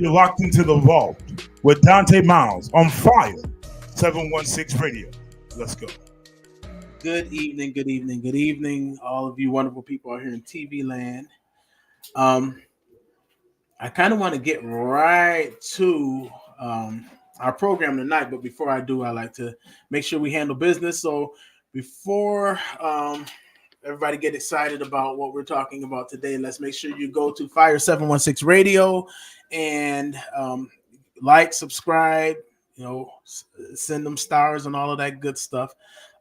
You're locked into the vault with Donta Myles on Fire 716 Radio. Let's go. Good evening, good evening, good evening, all of you wonderful people out here in TV land. Um, I kind of want to get right to our program tonight, but before I do, I like to make sure we handle business. So before everybody get excited about what we're talking about today, let's make sure you go to Fire 716 Radio and like, subscribe, send them stars and all of that good stuff.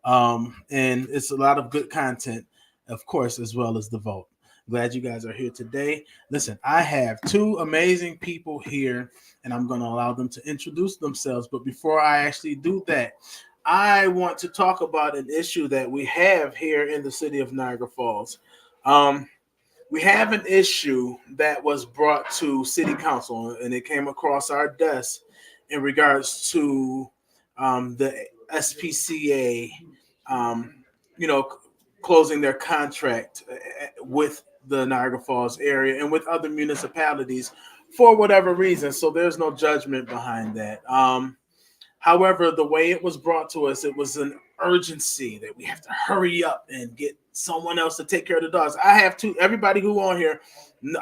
And it's a lot of good content, of course, as well as the vote. Glad you guys are here today. Listen, I have two amazing people here, and I'm going to allow them to introduce themselves. But before I actually do that, I want to talk about an issue that we have here in the city of Niagara Falls. We have an issue that was brought to city council, and it came across our desk in regards to the SPCA, closing their contract with the Niagara Falls area and with other municipalities for whatever reason. So there's no judgment behind that. However, the way it was brought to us, it was an urgency that we have to hurry up and get someone else to take care of the dogs. I have two. Everybody who on here,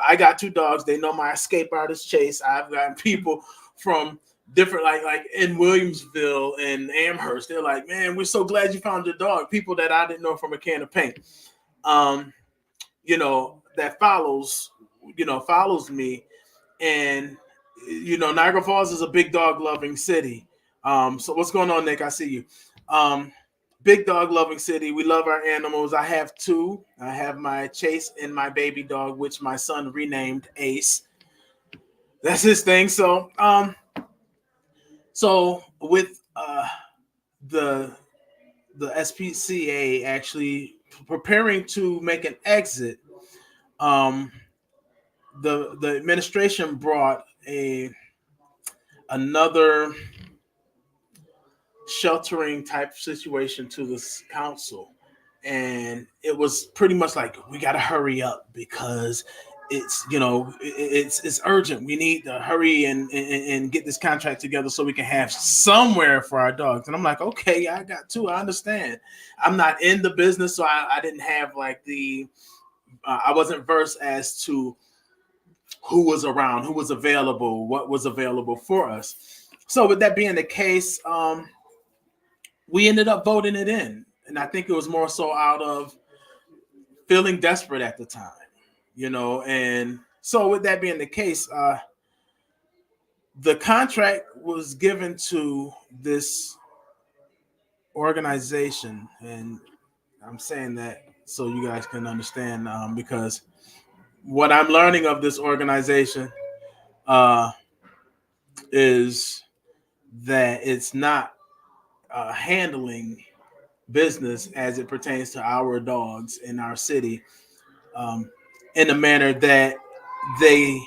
I got two dogs. They know my escape artist Chase. I've got people from different, like in Williamsville and Amherst. They're like, man, we're so glad you found your dog. People that I didn't know from a can of paint. That follows me. And, Niagara Falls is a big dog loving city. So what's going on, Nick? I see you. Big dog loving city. We love our animals. I have two. I have my Chase and my baby dog, which my son renamed Ace. That's his thing. So with the SPCA actually preparing to make an exit, the administration brought another sheltering type situation to this council, and it was pretty much like, we got to hurry up because it's it's urgent. We need to hurry and get this contract together so we can have somewhere for our dogs. And I'm like, okay, I got two. I understand. I'm not in the business, so I didn't have like I wasn't versed as to who was around, who was available, what was available for us. So with that being the case, we ended up voting it in. And I think it was more so out of feeling desperate at the time, and so with that being the case, the contract was given to this organization. And I'm saying that so you guys can understand, because what I'm learning of this organization is that it's not handling business as it pertains to our dogs in our city in a manner that they,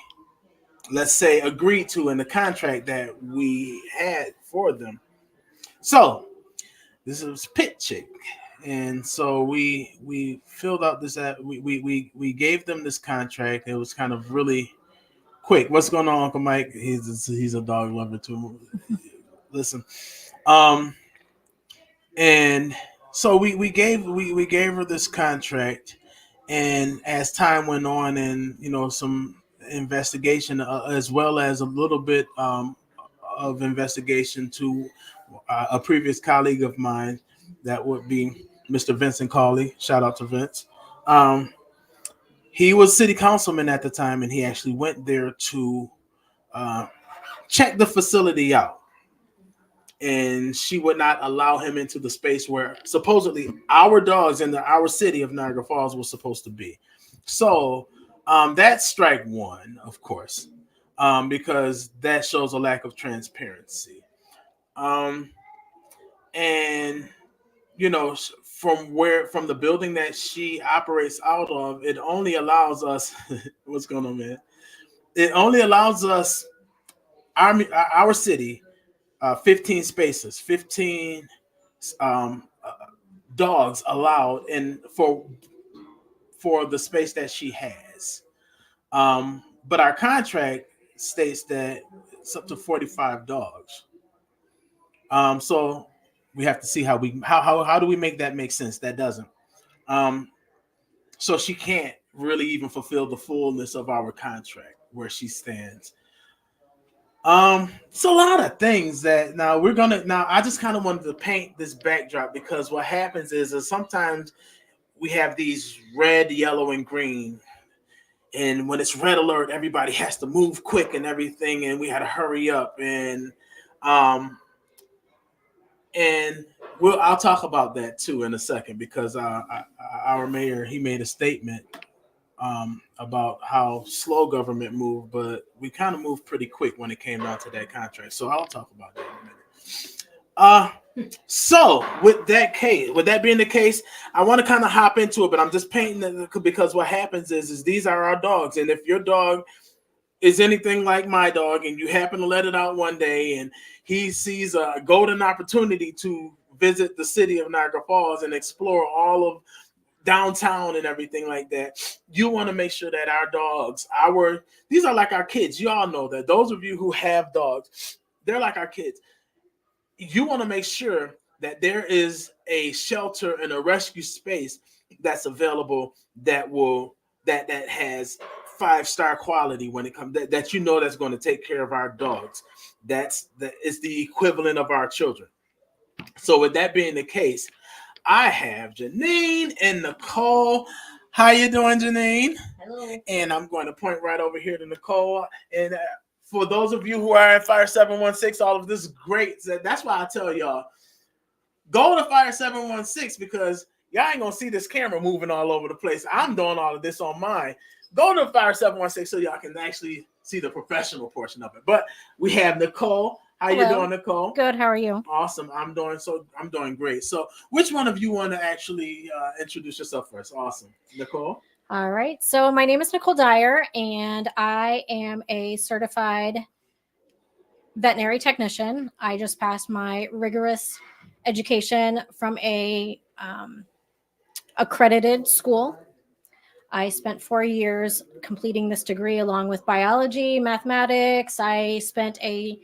let's say, agreed to in the contract that we had for them. So this was Pit Chick. And so we filled out this. We gave them this contract. It was kind of really quick. What's going on, Uncle Mike? He's a dog lover too. Listen, and so we gave her this contract, and as time went on, and some investigation, as well as a little bit of investigation to a previous colleague of mine, that would be Mr. Vincent Cawley. Shout out to Vince. He was city councilman at the time, and he actually went there to check the facility out. And she would not allow him into the space where supposedly our dogs in our city of Niagara Falls were supposed to be. So that's strike one, of course, because that shows a lack of transparency. And from the building that she operates out of, it only allows us what's going on, man? It only allows us our city 15 spaces, 15 dogs allowed in for the space that she has. But our contract states that it's up to 45 dogs. So we have to see how do we make that make sense? That doesn't. Um, so she can't really even fulfill the fullness of our contract where she stands. It's a lot of things that now I just kind of wanted to paint this backdrop because what happens is sometimes we have these red, yellow, and green. And when it's red alert, everybody has to move quick and everything, and we had to hurry up. Um, and I'll talk about that too in a second because our mayor he made a statement about how slow government moved, but we kind of moved pretty quick when it came down to that contract. So I'll talk about that in a minute. Uh, so with that being the case, I want to kind of hop into it, but I'm just painting it because what happens is these are our dogs, and if your dog is anything like my dog, and you happen to let it out one day, and he sees a golden opportunity to visit the city of Niagara Falls and explore all of downtown and everything like that, you want to make sure that our dogs, these are like our kids. You all know that. Those of you who have dogs, they're like our kids. You want to make sure that there is a shelter and a rescue space that's available that has 5-star quality when it comes that you know that's going to take care of our dogs. It's the equivalent of our children. So with that being the case, I have Janine and Nicole. How you doing, Janine? Hello. And I'm going to point right over here to Nicole. And for those of you who are at Fire 716, all of this is great. That's why I tell y'all, go to Fire 716 because y'all ain't going to see this camera moving all over the place. I'm doing all of this on mine. Go to Fire 716 so y'all can actually see the professional portion of it. But we have Nicole. How you doing, Nicole? Good. How are you? Awesome. I'm doing great. So which one of you want to actually introduce yourself first? Awesome. Nicole? All right. So my name is Nicole Dyer, and I am a certified veterinary technician. I just passed my rigorous education from a accredited school. I spent 4 years completing this degree along with biology, mathematics. I spent a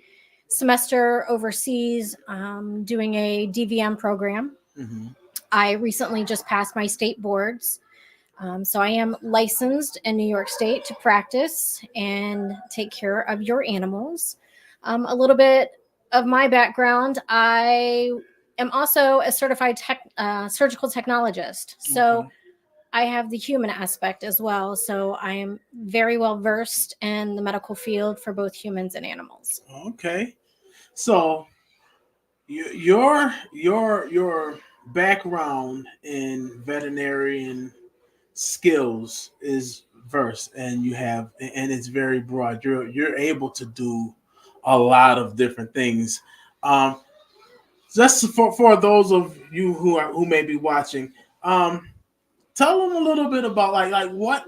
semester overseas doing a DVM program. Mm-hmm. I recently just passed my state boards. So I am licensed in New York State to practice and take care of your animals. A little bit of my background, I am also a certified surgical technologist. So Okay. I have the human aspect as well. So I am very well versed in the medical field for both humans and animals. Okay. So your background in veterinarian skills is verse and it's very broad. You're able to do a lot of different things. Um, just for those of you who may be watching, tell them a little bit about like what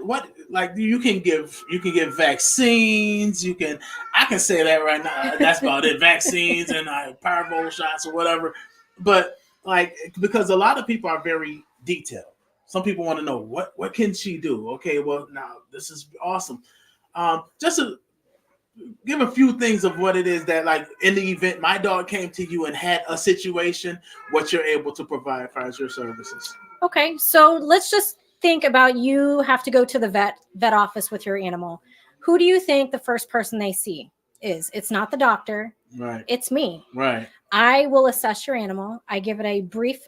like you can give vaccines. I can say that right now. That's about it. Vaccines and parvo shots or whatever. But like because a lot of people are very detailed. Some people want to know what can she do. Okay, well now this is awesome. Just to give a few things of what it is that like in the event my dog came to you and had a situation, what you're able to provide as your services. Okay, so let's just think about you have to go to the vet office with your animal. Who do you think the first person they see is? It's not the doctor. Right. It's me. Right. I will assess your animal. I give it a brief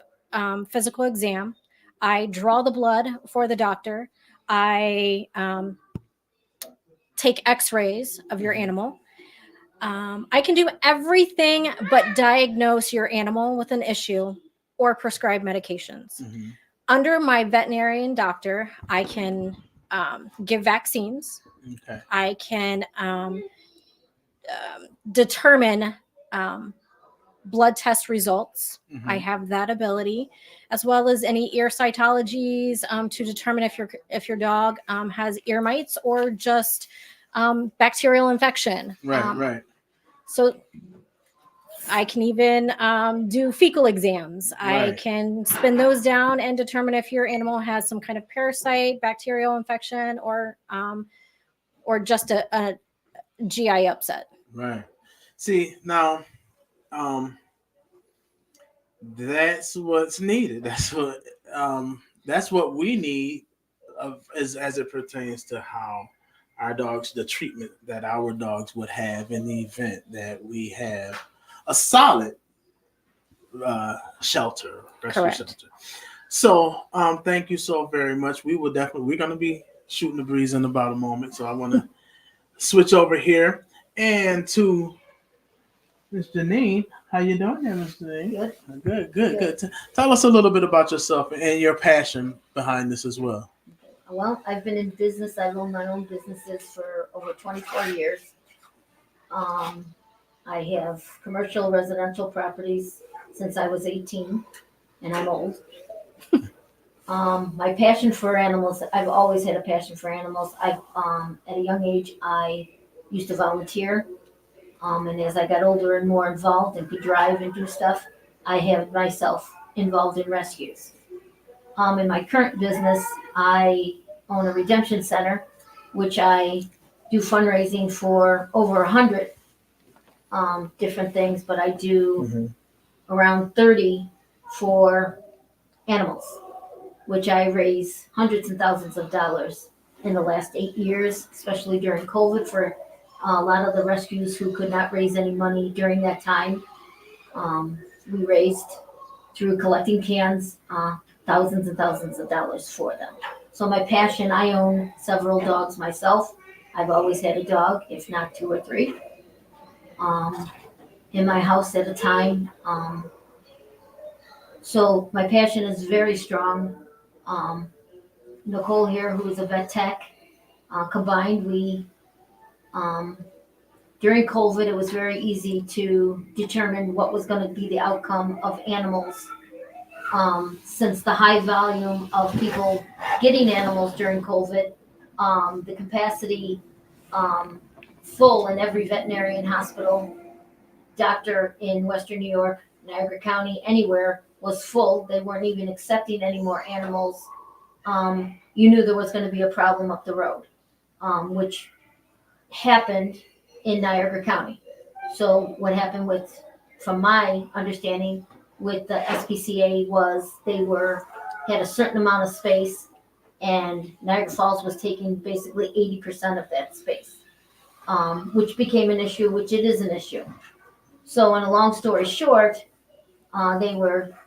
physical exam. I draw the blood for the doctor. I take x-rays of your animal. I can do everything but diagnose your animal with an issue or prescribe medications. Mm-hmm. Under my veterinarian doctor, I can give vaccines. Okay. I can determine blood test results. Mm-hmm. I have that ability, as well as any ear cytologies to determine if your dog has ear mites or just bacterial infection. Right. Right. So I can even do fecal exams. Right. I can spin those down and determine if your animal has some kind of parasite, bacterial infection, or just GI upset. Right. See, now, um, that's what's needed. That's what we need as it pertains to how our dogs, the treatment that our dogs would have in the event that we have a solid shelter, rescue Correct. shelter. So, thank you so very much. We're going to be shooting the breeze in about a moment. So I want to switch over here and to Miss Janine. How you doing there, Miss Janine? Good. Tell us a little bit about yourself and your passion behind this as well. Well, I've been in business. I've owned my own businesses for over 24 years. Um, I have commercial residential properties since I was 18, and I'm old. My passion for animals, I've always had a passion for animals. At a young age, I used to volunteer. And as I got older and more involved and could drive and do stuff, I have myself involved in rescues. In my current business, I own a redemption center, which I do fundraising for over 100 different things, but I do around 30 for animals, which I raise hundreds and thousands of dollars in the last 8 years, especially during COVID for a lot of the rescues who could not raise any money during that time. We raised through collecting cans, thousands and thousands of dollars for them. So my passion, I own several dogs myself. I've always had a dog, if not two or three, in my house at a time. So my passion is very strong. Nicole here, who is a vet tech, combined, during COVID, it was very easy to determine what was going to be the outcome of animals. Since the high volume of people getting animals during COVID, the capacity full in every veterinarian hospital, doctor in Western New York, Niagara County, anywhere was full. They weren't even accepting any more animals. You knew there was going to be a problem up the road, which happened in Niagara County. So what happened from my understanding, with the SPCA was they had a certain amount of space, and Niagara Falls was taking basically 80% of that space, which became an issue, which it is an issue. So, in a long story short, they were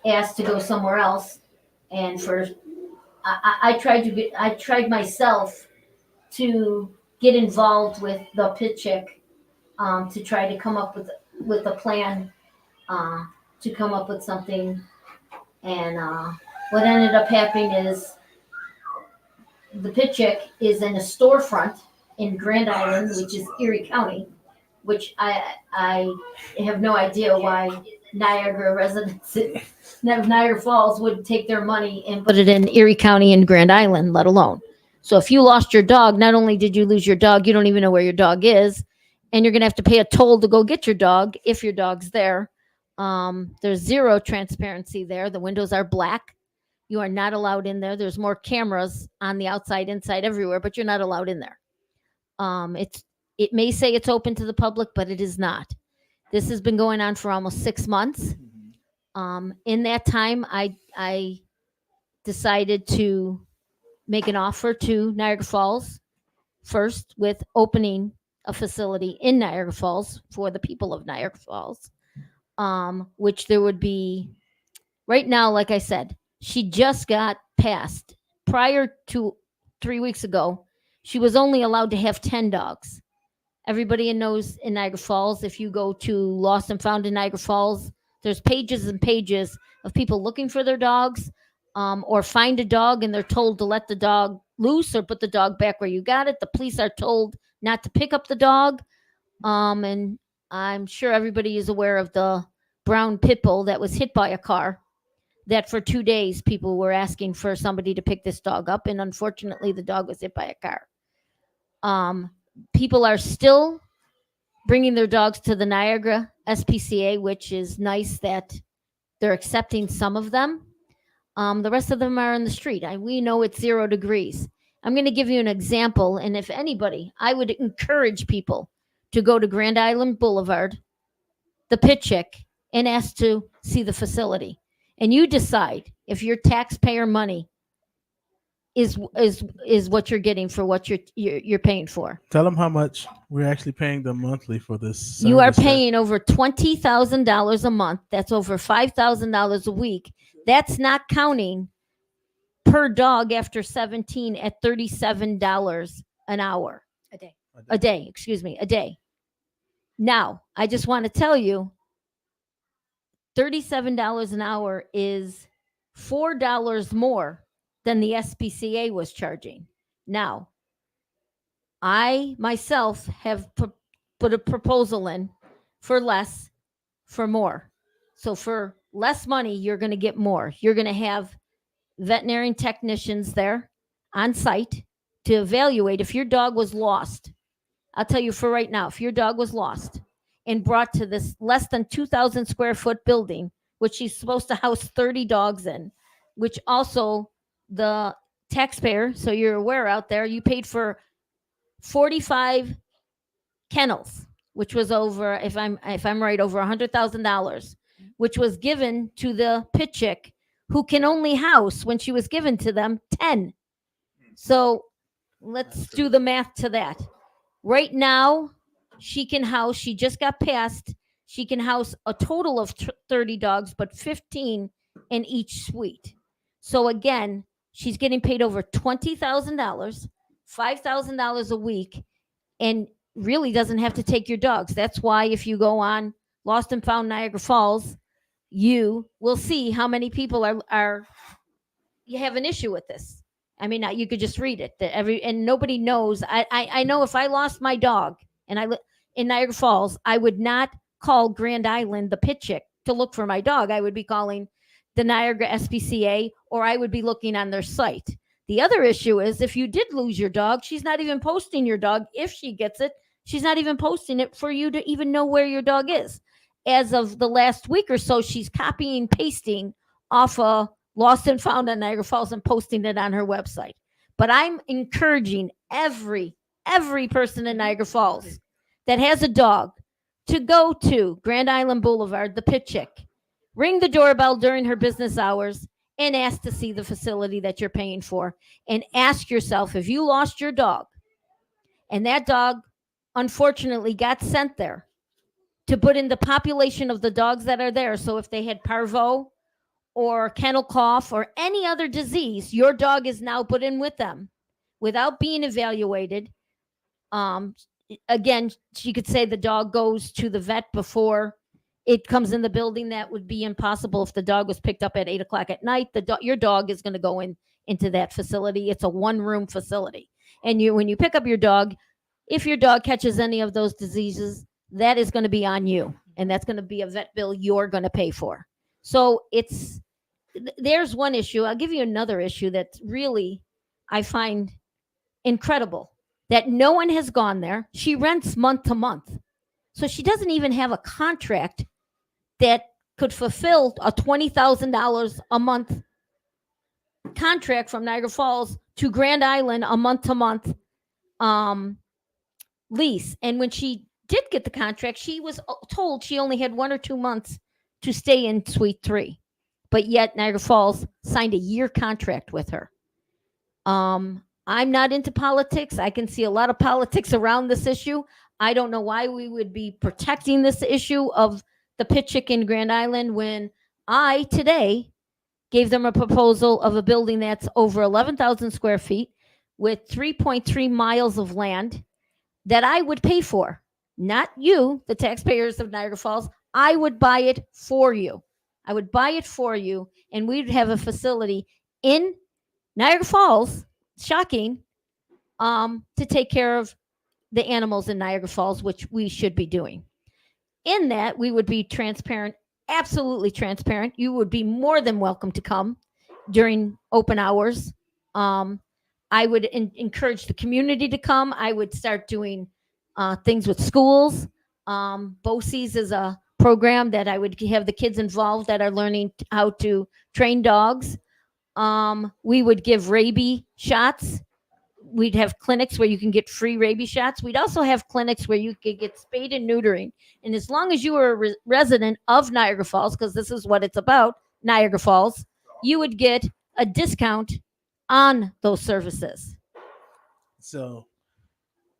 asked to go somewhere else, and I tried myself to get involved with the pit chick, to try to come up with a plan, to come up with something. And what ended up happening is the pit chick is in a storefront in Grand Island, which is Erie County, which I have no idea why Niagara residents, Niagara Falls, would take their money and put it in Erie County and Grand Island, let alone. So if you lost your dog, not only did you lose your dog, you don't even know where your dog is, and you're going to have to pay a toll to go get your dog if your dog's there. There's zero transparency there. The windows are black. You are not allowed in there. There's more cameras on the outside, inside, everywhere, but you're not allowed in there. It may say it's open to the public, but it is not. This has been going on for almost 6 months. In that time, I decided to make an offer to Niagara Falls first, with opening a facility in Niagara Falls for the people of Niagara Falls, which there would be right now. Like I said, she just got passed. Prior to 3 weeks ago, she was only allowed to have 10 dogs. Everybody knows in Niagara Falls, if you go to Lost and Found in Niagara Falls, there's pages and pages of people looking for their dogs, or find a dog and they're told to let the dog loose or put the dog back where you got it. The police are told not to pick up the dog. And I'm sure everybody is aware of the brown pit bull that was hit by a car, that for 2 days people were asking for somebody to pick this dog up. And unfortunately, the dog was hit by a car. People are still bringing their dogs to the Niagara SPCA, which is nice that they're accepting some of them. The rest of them are in the street. We know it's 0 degrees. I'm going to give you an example. And if anybody, I would encourage people to go to Grand Island Boulevard, the Pitchick, and ask to see the facility. And you decide if your taxpayer money is what you're getting for what you're paying for. Tell them how much we're actually paying them monthly for this. You are service here. paying over $20,000 a month. That's over $5,000 a week. That's not counting per dog after 17 at $37 an hour. A day, excuse me, a day. Now, I just want to tell you, $37 an hour is $4 more than the SPCA was charging. Now, I myself have put a proposal in for less, for more. So for less money, you're going to get more. You're going to have veterinarian technicians there on site to evaluate if your dog was lost. I'll tell you for right now, if your dog was lost and brought to this less than 2,000 square foot building, which she's supposed to house 30 dogs in, which also the taxpayer, so you're aware out there, you paid for 45 kennels, which was over, if I'm right, over $100,000, which was given to the Pitchick, who can only house, when she was given to them, 10. So let's do the math to that. Right now, she just got passed, she can house a total of 30 dogs, but 15 in each suite. So again, she's getting paid over $20,000, $5,000 a week, and really doesn't have to take your dogs. That's why if you go on Lost and Found Niagara Falls, you will see how many people are you have an issue with this. I mean, you could just read it. And nobody knows. I know if I lost my dog and I in Niagara Falls, I would not call Grand Island the Pitchick to look for my dog. I would be calling the Niagara SPCA, or I would be looking on their site. The other issue is if you did lose your dog, she's not even posting your dog. If she gets it, she's not even posting it for you to even know where your dog is. As of the last week or so, she's copying, pasting off a Lost and Found on Niagara Falls and posting it on her website. But I'm encouraging every person in Niagara Falls that has a dog to go to Grand Island Boulevard, the Pitchick, ring the doorbell during her business hours, and ask to see the facility that you're paying for. And ask yourself, if you lost your dog and that dog unfortunately got sent there to put in the population of the dogs that are there. So if they had parvo or kennel cough or any other disease, your dog is now put in with them without being evaluated. Again, she could say the dog goes to the vet before it comes in the building. That would be impossible if the dog was picked up at 8:00 at night. Your dog is going to go into that facility. It's a one-room facility. And when you pick up your dog, if your dog catches any of those diseases, that is going to be on you. And that's going to be a vet bill you're going to pay for. So there's one issue. I'll give you another issue that really I find incredible, that no one has gone there. She rents month to month. So she doesn't even have a contract that could fulfill a $20,000 a month contract from Niagara Falls to Grand Island, a month to month lease. And when she did get the contract, she was told she only had 1 or 2 months to stay in Suite 3. But yet Niagara Falls signed a year contract with her. I'm not into politics. I can see a lot of politics around this issue. I don't know why we would be protecting this issue of the Pitchick in Grand Island when I today gave them a proposal of a building that's over 11,000 square feet with 3.3 miles of land that I would pay for. Not you, the taxpayers of Niagara Falls. I would buy it for you. I would buy it for you, and we'd have a facility in Niagara Falls, shocking, to take care of the animals in Niagara Falls, which we should be doing. In that, we would be transparent, absolutely transparent. You would be more than welcome to come during open hours. I would encourage the community to come. I would start doing things with schools. BOCES is a program that I would have the kids involved that are learning how to train dogs. We would give rabies shots we'd have clinics where you can get free rabies shots. We'd also have clinics where you could get spayed and neutering. And as long as you were a resident of Niagara Falls, because this is what it's about, Niagara Falls, you would get a discount on those services. So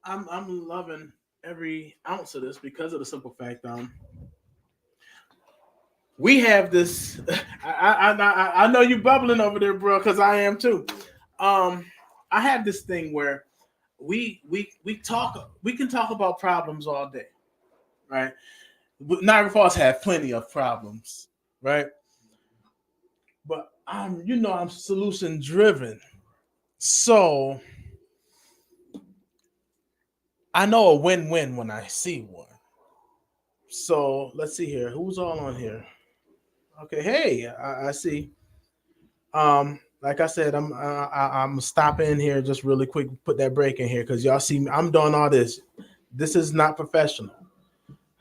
I'm loving every ounce of this because of the simple fact we have this. I know you bubbling over there, bro, because I am too. I have this thing where we can talk about problems all day, right? Niagara Falls have plenty of problems, right? But I'm solution driven, so I know a win-win when I see one. So let's see here. Who's all on here? Okay, hey, I see. Like I said, I'm stopping here just really quick. Put that break in here because y'all see me. I'm doing all this. This is not professional.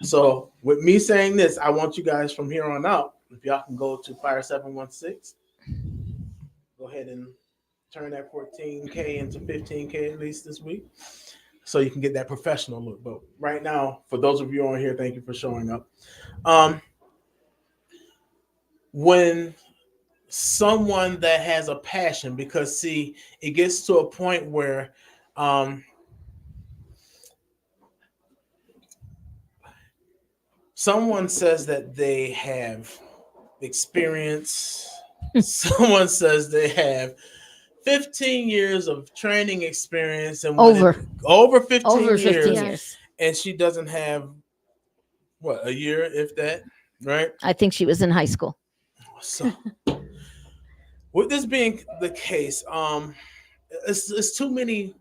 So with me saying this, I want you guys from here on out. If y'all can go to Fire 716, go ahead and turn that 14K into 15K at least this week, so you can get that professional look. But right now, for those of you on here, thank you for showing up. When someone that has a passion, because see, it gets to a point where someone says that they have experience, someone says they have 15 years of training experience, and over 15 years, and she doesn't have what, a year, if that, right? I think she was in high school. So with this being the case, it's too many.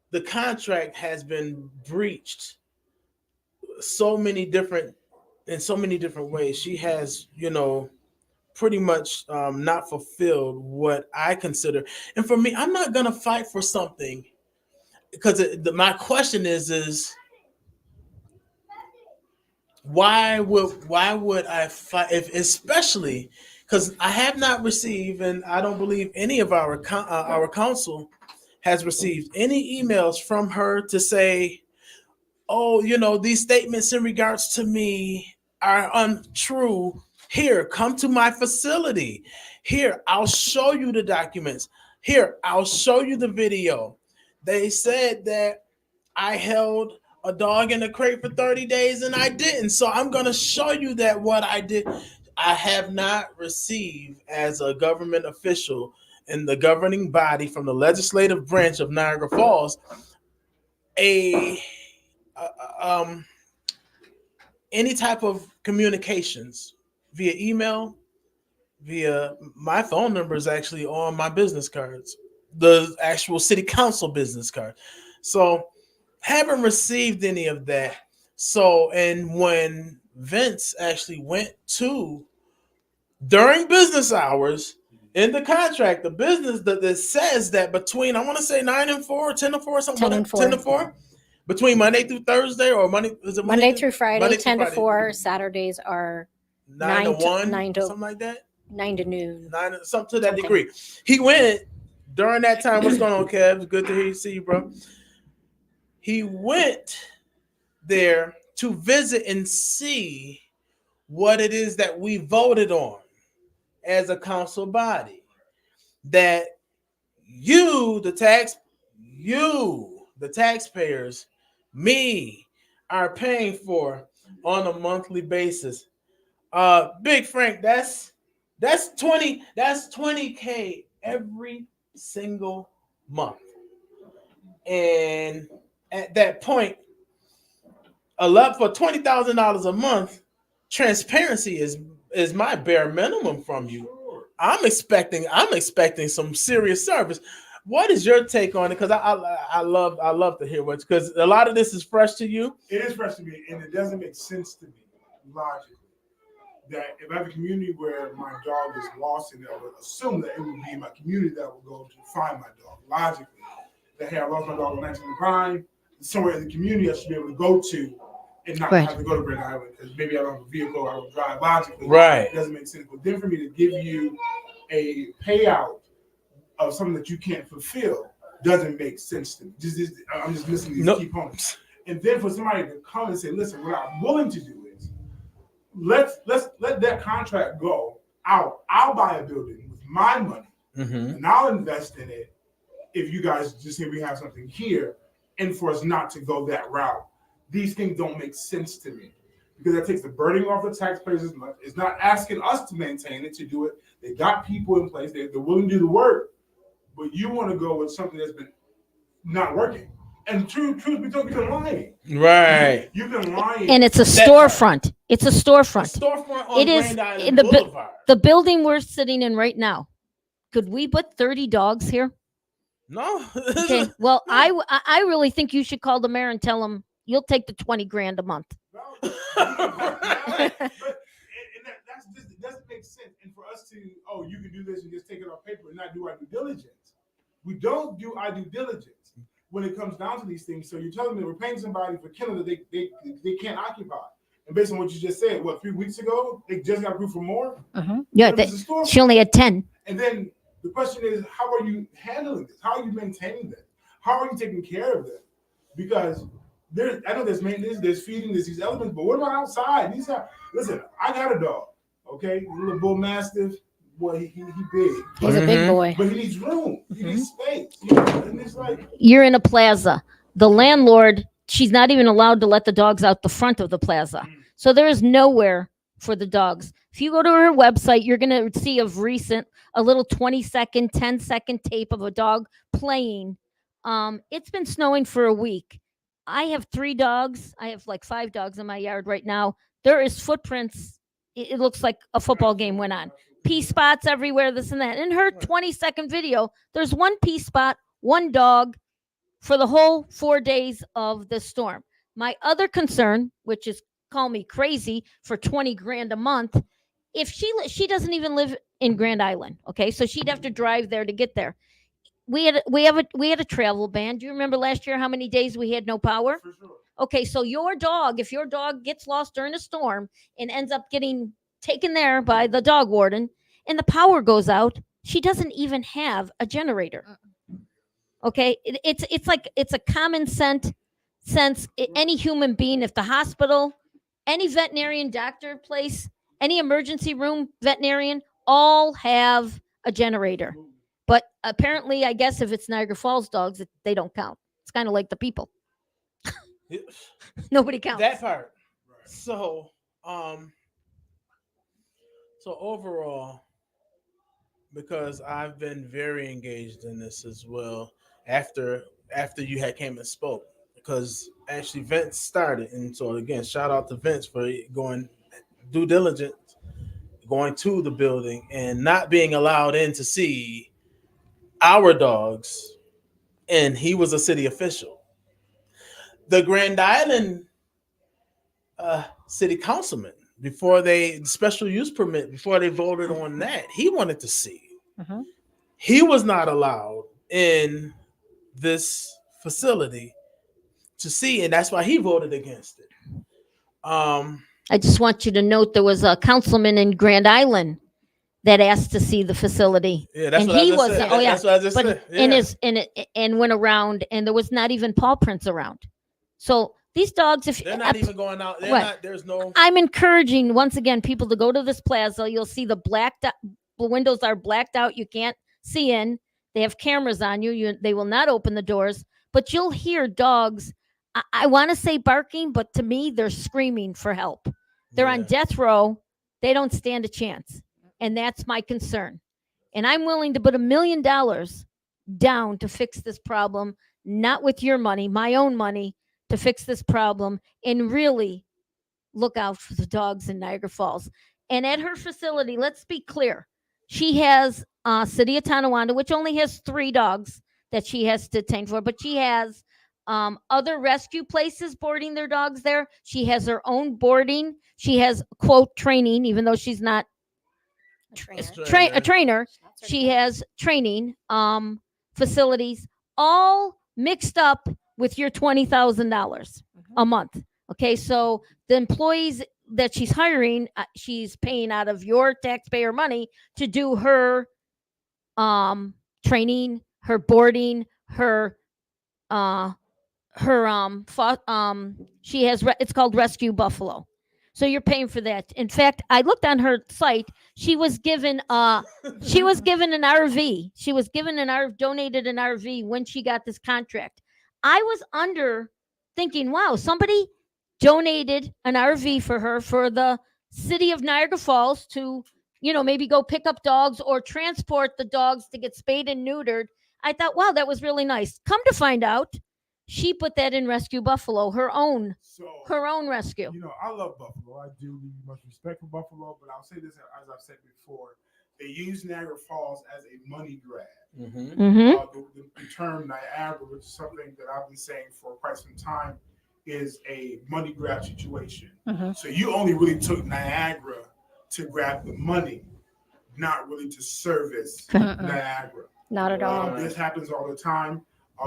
The contract has been breached in so many different ways. She has, pretty much not fulfilled what I consider. And for me, I'm not gonna fight for something because my question is why would I fight, if, especially because I have not received, and I don't believe any of our council has received any emails from her to say, oh, these statements in regards to me are untrue. Here, come to my facility. Here, I'll show you the documents. Here, I'll show you the video. They said that I held a dog in a crate for 30 days and I didn't. So I'm going to show you that what I did. I have not received, as a government official in the governing body from the legislative branch of Niagara Falls, any type of communications via email, via my phone number is actually on my business cards, the actual city council business card. So haven't received any of that. So, and when Vince actually went to, during business hours, in the contract, the business that says that between, I want to say 9 and 4, 10 to 4, something 10 and 4. 10 to 4, between Monday through Thursday, or Monday through Friday, 10 to 4. Saturdays are 9 to 1, 9 to something like that. 9 to noon. 9, something to that degree. He went during that time. What's going on, Kev? Good to hear you, see you, bro. He went there to visit and see what it is that we voted on as a council body, that you, the taxpayers, me, are paying for on a monthly basis. Big Frank, that's 20K every single month. And at that point, for $20,000 a month, transparency is my bare minimum from you. I'm expecting some serious service. What is your take on it? Because I love to hear what's, because a lot of this is fresh to you. It is fresh to me, and it doesn't make sense to me logically that if I have a community where my dog is lost, and I would assume that it would be my community that would go to find my dog. Logically, that hey, I lost my dog in 1995, somewhere in the community I should be able to go to and not have to go to Brent Island because maybe I don't have a vehicle, I don't drive. Logically, right? It doesn't make sense. But then for me to give you a payout of something that you can't fulfill, doesn't make sense to me. I'm just missing these key points. And then for somebody to come and say, listen, what I'm willing to do is let that contract go out. I'll buy a building with my money and I'll invest in it if you guys just say we have something here, and for us not to go that route. These things don't make sense to me because that takes the burden off the taxpayers. It's not asking us to maintain it, to do it. They got people in place. They're willing to do the work, but you want to go with something that's been not working. And truth be told, you've been lying. Right. You've been lying. And it's a storefront. It's a storefront. A storefront on It is Grand Island in the Boulevard. the building we're sitting in right now. Could we put 30 dogs here? No. Okay. Well, I really think you should call the mayor and tell him you'll take the 20 grand a month. But it doesn't make sense. And for us to, you can do this and just take it off paper and not do our due diligence. We don't do our due diligence when it comes down to these things. So you're telling me we're paying somebody for killing that they can't occupy. And based on what you just said, 3 weeks ago, they just got approved for more? Yeah, she only had 10. And then the question is, how are you handling this? How are you maintaining that? How are you taking care of that? Because I know there's maintenance, there's feeding, there's these elements, but what about outside? Listen, I got a dog, okay? A little bull mastiff. Boy, he big. He's a big boy. But he needs room. He needs space. And it's like, You're in a plaza. The landlord, she's not even allowed to let the dogs out the front of the plaza. So there is nowhere for the dogs. If you go to her website, you're going to see of recent a little 20-second, 10-second tape of a dog playing. It's been snowing for a week. I have 3 dogs. I have like 5 dogs in my yard right now. There is footprints. It looks like a football game went on. Pee spots everywhere, this and that. In her 20-second video, there's 1 pee spot, 1 dog for the whole 4 days of the storm. My other concern, which is call me crazy for 20 grand a month, if she doesn't even live in Grand Island, okay? So she'd have to drive there to get there. We had a travel ban. Do you remember last year how many days we had no power? for sure. Okay, so if your dog gets lost during a storm and ends up getting taken there by the dog warden and the power goes out, she doesn't even have a generator. Okay, it's a common sense. Any human being, if the hospital, any veterinarian doctor place, any emergency room veterinarian, all have a generator. But apparently, I guess if it's Niagara Falls dogs, they don't count. It's kind of like the people. Nobody counts. That part. Right. So overall, because I've been very engaged in this as well after you had came and spoke, because actually Vince started. And so again, shout out to Vince for going due diligence, going to the building and not being allowed in to see our dogs. And he was a city official. The Grand Island city councilman, before special use permit, before they voted on that, he wanted to see. He was not allowed in this facility to see, and that's why he voted against it. I just want you to note there was a councilman in Grand Island that asked to see the facility. Yeah, that's and what he I just wasn't. said. Oh yeah, that's what I just but said. Yeah. and went around, and there was not even paw prints around. So these dogs, if They're not even going out, there's no. I'm encouraging once again people to go to this plaza. You'll see the windows are blacked out. You can't see in. They have cameras on you. They will not open the doors, but you'll hear dogs. I want to say barking, but to me, they're screaming for help. They're on death row. They don't stand a chance. And that's my concern. And I'm willing to put $1 million down to fix this problem, not with your money, my own money, to fix this problem and really look out for the dogs in Niagara Falls. And at her facility, let's be clear, she has City of Tonawanda, which only has 3 dogs that she has to tend for, but she has other rescue places boarding their dogs there. She has her own boarding. She has, quote, training, even though she's not a trainer. She has training facilities, all mixed up with your $20,000 a month. Okay, so the employees that she's hiring, she's paying out of your taxpayer money to do her training, her boarding, her she has it's called Rescue Buffalo. So you're paying for that. In fact, I looked on her site. She was given an RV. She was given donated an RV when she got this contract. I was under thinking, wow, somebody donated an RV for her for the city of Niagara Falls to, maybe go pick up dogs or transport the dogs to get spayed and neutered. I thought, wow, that was really nice. Come to find out, she put that in Rescue Buffalo, her own rescue. I love Buffalo. I do much respect for Buffalo, but I'll say this as I've said before: they use Niagara Falls as a money grab. The term Niagara, which is something that I've been saying for quite some time, is a money grab situation. So you only really took Niagara to grab the money, not really to service Niagara. Not at all. This happens all the time.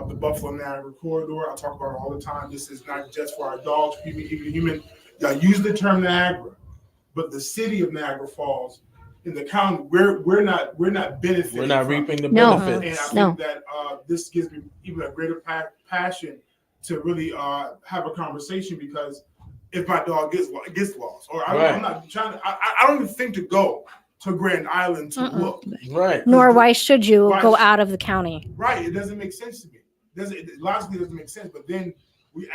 The Buffalo Niagara corridor, I talk about it all the time. This is not just for our dogs, even human. I use the term Niagara, but the city of Niagara Falls, in the county, we're not benefiting. We're not reaping the benefits. And I think that this gives me even a greater passion to really have a conversation, because if my dog gets lost, or I'm not trying to, I don't even think to go to Grand Island to look. Right. Nor why should you go out of the county? Right. It doesn't make sense to me. It logically doesn't make sense. But then,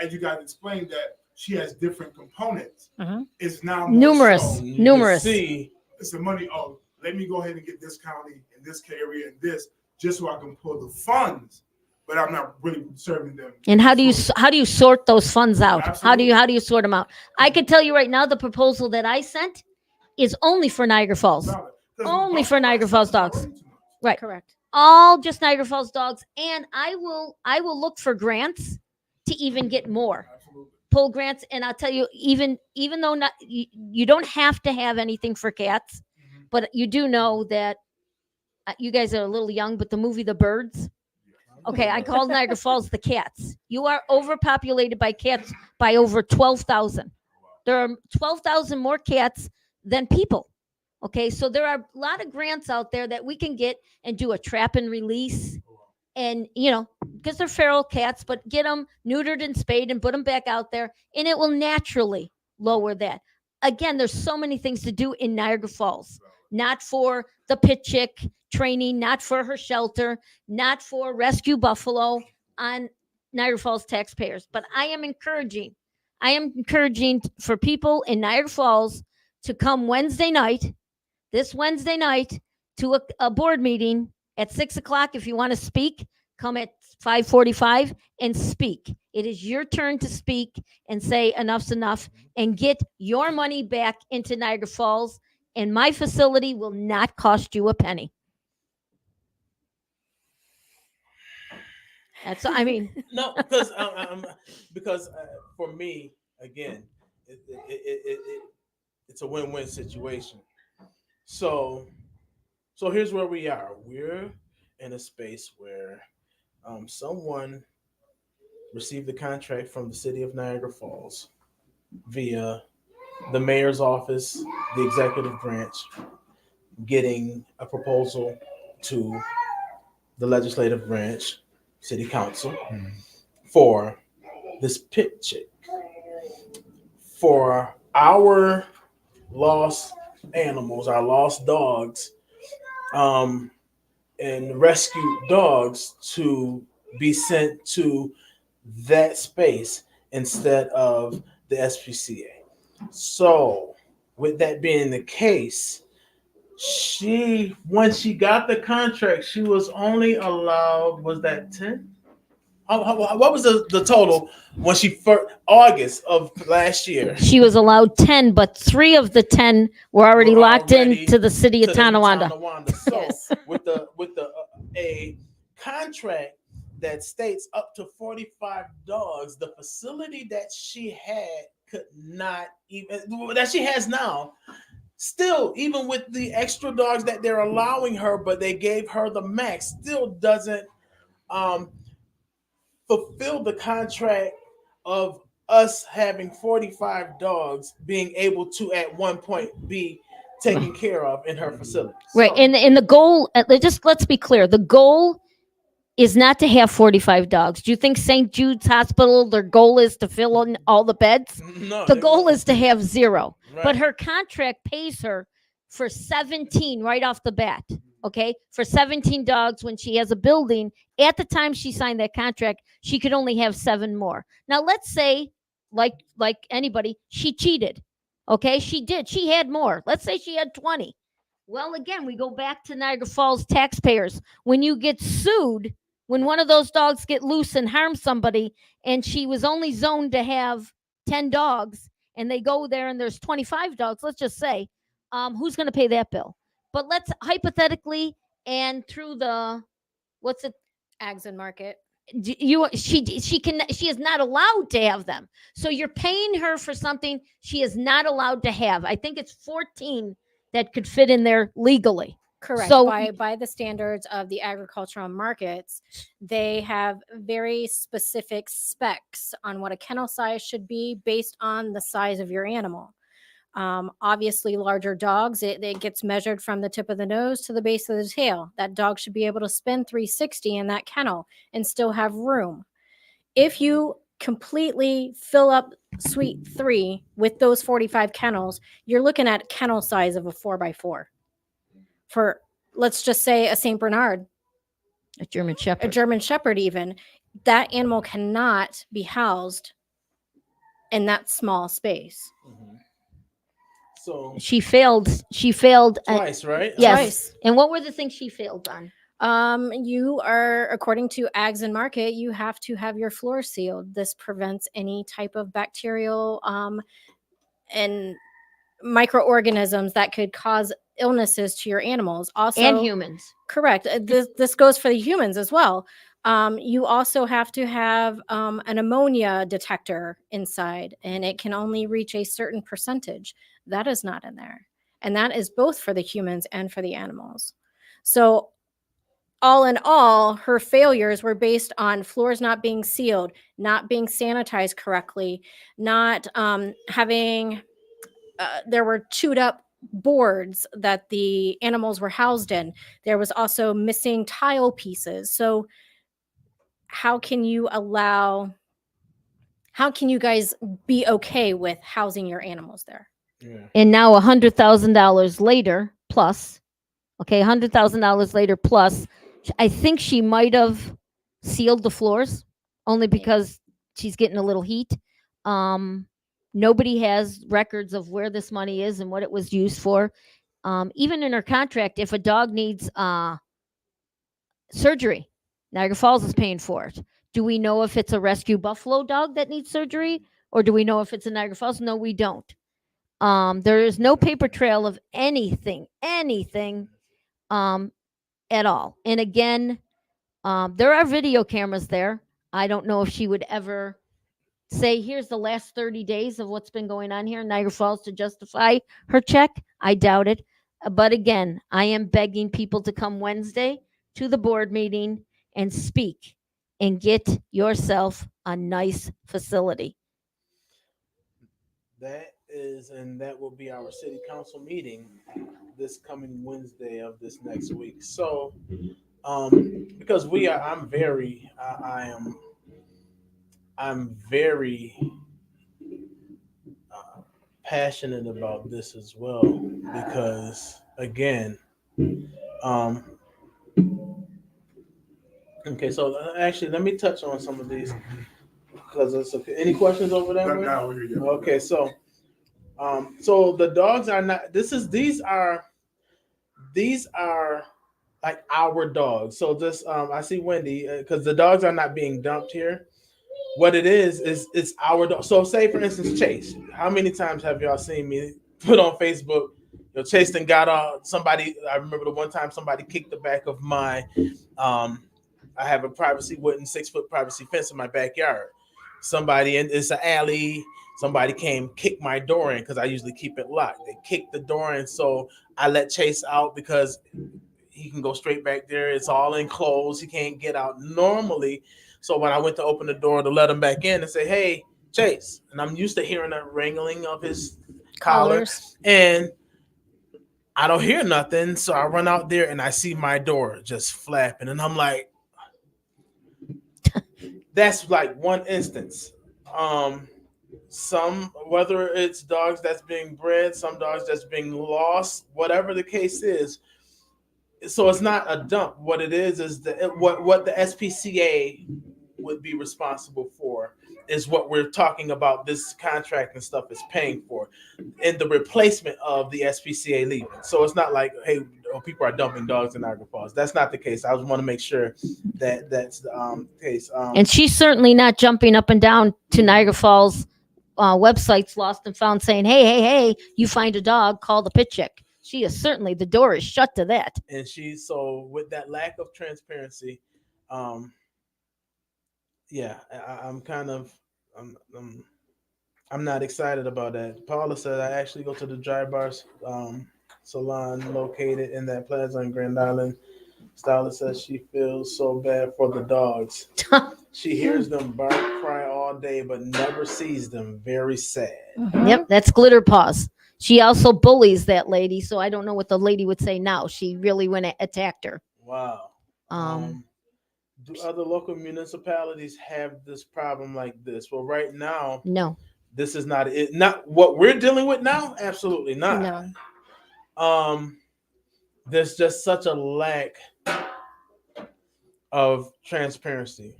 as you guys explained, that she has different components. It's now numerous. It's the money. Oh, let me go ahead and get this county and this area and this, just so I can pull the funds. But I'm not really serving them. And how do you sort those funds out? Absolutely. How do you sort them out? I can tell you right now, the proposal that I sent is only for Niagara Falls. Only for Niagara Falls dogs. Right. Correct. All just Niagara Falls dogs. And I will look for grants to even get more. Absolutely. Pull grants. And I'll tell you, even though you don't have to have anything for cats, but you do know that you guys are a little young, but the movie The Birds. Okay, I call Niagara Falls the cats. You are overpopulated by cats by over 12,000. There are 12,000 more cats than people. Okay, so there are a lot of grants out there that we can get and do a trap and release. And, because they're feral cats, but get them neutered and spayed and put them back out there, and it will naturally lower that. Again, there's so many things to do in Niagara Falls. Not for the pit chick training, not for her shelter, not for Rescue Buffalo on Niagara Falls taxpayers. But I am encouraging for people in Niagara Falls to come this Wednesday night, to a board meeting at 6:00. If you want to speak, come at 5:45 and speak. It is your turn to speak and say enough's enough and get your money back into Niagara Falls. And my facility will not cost you a penny. That's, No, because for me, again, it's a win-win situation. So here's where we are. We're in a space where someone received the contract from the city of Niagara Falls via the mayor's office, the executive branch, getting a proposal to the legislative branch, city council, for this pit chick, for our lost animals, our lost dogs, and rescued dogs to be sent to that space instead of the SPCA. So, with that being the case, when she got the contract, she was only allowed, was that 10? What was the total when she first, August of last year? She was allowed 10, but 3 of the 10 were already locked into the city of Tonawanda. So with a contract that states up to 45 dogs, the facility that she had could not even, that she has now, still, even with the extra dogs that they're allowing her, but they gave her the max, still doesn't fulfill the contract of us having 45 dogs being able to at one point be taken care of in her facility. Right. And the goal, let's be clear, the goal is not to have 45 dogs. Do you think St. Jude's Hospital, their goal is to fill in all the beds? No, The they goal won't. is to have 0. Right. But her contract pays her for 17 right off the bat. Okay. For 17 dogs when she has a building. At the time she signed that contract, she could only have 7 more. Now, let's say, like anybody, she cheated. Okay. She did. She had more. Let's say she had 20. Well, again, we go back to Niagara Falls taxpayers. When you get sued, when one of those dogs get loose and harm somebody, and she was only zoned to have 10 dogs, and they go there and there's 25 dogs, let's just say, who's going to pay that bill? But let's hypothetically, and through the, what's it, Ags and market. she is not allowed to have them. So you're paying her for something she is not allowed to have. I think it's 14 that could fit in there legally. Correct. So- by the standards of the agricultural markets, they have very specific specs on what a kennel size should be based on the size of your animal. Obviously, larger dogs, it gets measured from the tip of the nose to the base of the tail. That dog should be able to spin 360 in that kennel and still have room. If you completely fill up suite 3 with those 45 kennels, you're looking at kennel size of a 4x4 for, let's just say, a St. Bernard, A German a Shepherd. German Shepherd. Even that animal cannot be housed in that small space. Mhm. So She failed. She failed. twice, right? Yes. Twice. And what were the things she failed on? You are, according to Ags and Market, you have to have your floor sealed. This prevents any type of bacterial and microorganisms that could cause illnesses to your animals. Also, And humans. correct. This goes for the humans as well. You also have to have an ammonia detector inside, and it can only reach a certain percentage. That is not in there, and that is both for the humans and for the animals. So all in all, her failures were based on floors not being sealed, not being sanitized correctly, not having, there were chewed up boards that the animals were housed in. There was also missing tile pieces. So how can you guys be okay with housing your animals there? Yeah. And now $100,000 later plus, okay, $100,000 later plus, I think she might have sealed the floors only because she's getting a little heat. Nobody has records of where this money is and what it was used for. Even in her contract, if a dog needs surgery, Niagara Falls is paying for it. Do we know if it's a rescue buffalo dog that needs surgery, or do we know if it's a Niagara Falls? No, we don't. There is no paper trail of anything at all. And again, there are video cameras there. I don't know if she would ever say, here's the last 30 days of what's been going on here in Niagara Falls to justify her check. I doubt it. But again, I am begging people to come Wednesday to the board meeting and speak and get yourself a nice facility. That will be our city council meeting this coming Wednesday of this next week. So, because I'm very passionate about this as well, because again, okay, so actually let me touch on some of these because it's okay. Any questions over there? No, we're good. Okay, so the dogs are not. These are like our dogs. So this, I see Wendy, because the dogs are not being dumped here. What it is it's our dog. So say for instance, Chase. How many times have y'all seen me put on Facebook? Chase and got somebody. I remember the one time somebody kicked the back of my. I have a privacy wooden 6-foot privacy fence in my backyard. Somebody, and it's an alley. Somebody came, kicked my door in because I usually keep it locked. They kicked the door in, so I let Chase out because he can go straight back there. It's all enclosed. He can't get out normally. So when I went to open the door to let him back in and say, "Hey, Chase," and I'm used to hearing the wrangling of his collar, and I don't hear nothing. So I run out there and I see my door just flapping, and I'm like, that's like one instance. Some, whether it's dogs that's being bred, some dogs that's being lost, whatever the case is. So it's not a dump. What it is what the SPCA would be responsible for is what we're talking about. This contract and stuff is paying for, and the replacement of the SPCA leaving. So it's not like, hey, people are dumping dogs in Niagara Falls. That's not the case. I just want to make sure that that's the case. And she's certainly not jumping up and down to Niagara Falls websites, lost and found, saying, hey, you find a dog, call the pit chick. She is certainly, the door is shut to that. And she's, so with that lack of transparency, yeah, I'm kind of, I'm not excited about that. Paula said I actually go to the Dry Bar salon located in that plaza in Grand Island. Stylist says she feels so bad for the dogs. She hears them bark, cry all day, but never sees them. Very sad. Mhm. Yep, that's Glitter Paws. She also bullies that lady, so I don't know what the lady would say now. She really went and attacked her. Wow. Um, Do other local municipalities have this problem like this? Well, right now, no. this is not it. Not what we're dealing with now. Absolutely not. No. There's just such a lack of transparency.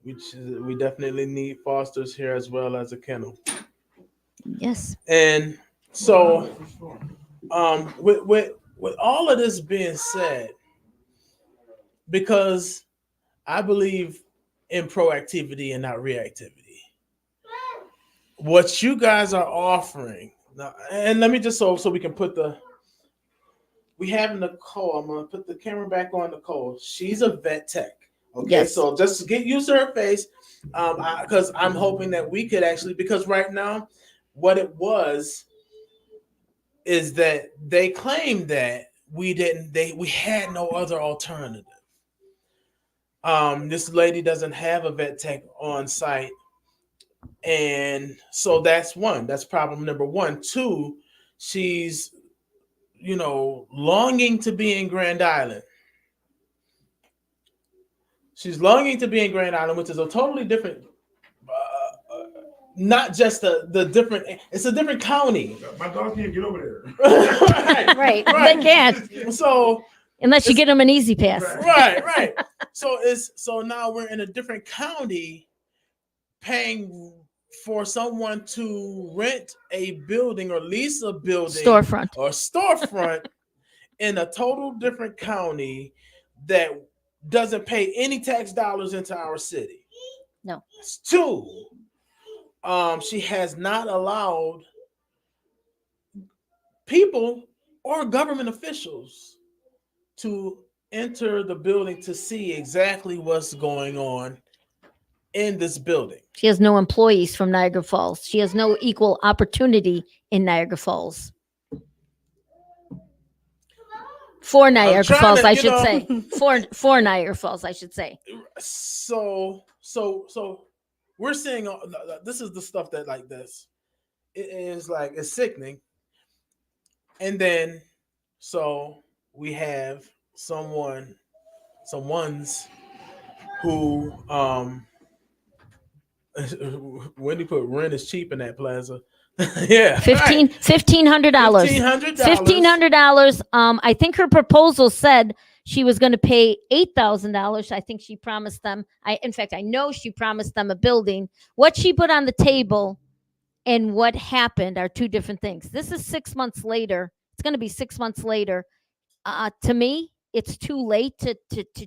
We definitely need fosters here as well as a kennel. Yes. And so, with all of this being said, because I believe in proactivity and not reactivity, what you guys are offering now, and let me just so we can put we have Nicole. I'm gonna put the camera back on Nicole. She's a vet tech. Okay, Yes. so just get used to her face, because I'm hoping that we could actually, because right now, what it was is that they claimed that we had no other alternative. This lady doesn't have a vet tech on site, and so that's problem number one. Two, she's longing to be in Grand Island. She's longing to be in Grand Island, which is a totally different, not just the different, it's a different county. My dog can't get over there. Right. They can't. So Unless you get them an easy pass. right. So now we're in a different county, paying for someone to rent a building or lease a building storefront in a total different county that doesn't pay any tax dollars into our city. No. Two, she has not allowed people or government officials to enter the building to see exactly what's going on in this building. She has no employees from Niagara Falls. She has no equal opportunity in Niagara Falls. For Niagara Falls, I should say. For Niagara Falls, I should say. So we're seeing this is the stuff that like this. It is like it's sickening. And then so we have someone's who Wendy put rent is cheap in that plaza. Yeah. $1,500. $1,500. I think her proposal said she was going to pay $8,000. I think she promised them. In fact, I know she promised them a building. What she put on the table and what happened are two different things. This is 6 months later. It's going to be 6 months later. To me, it's too late to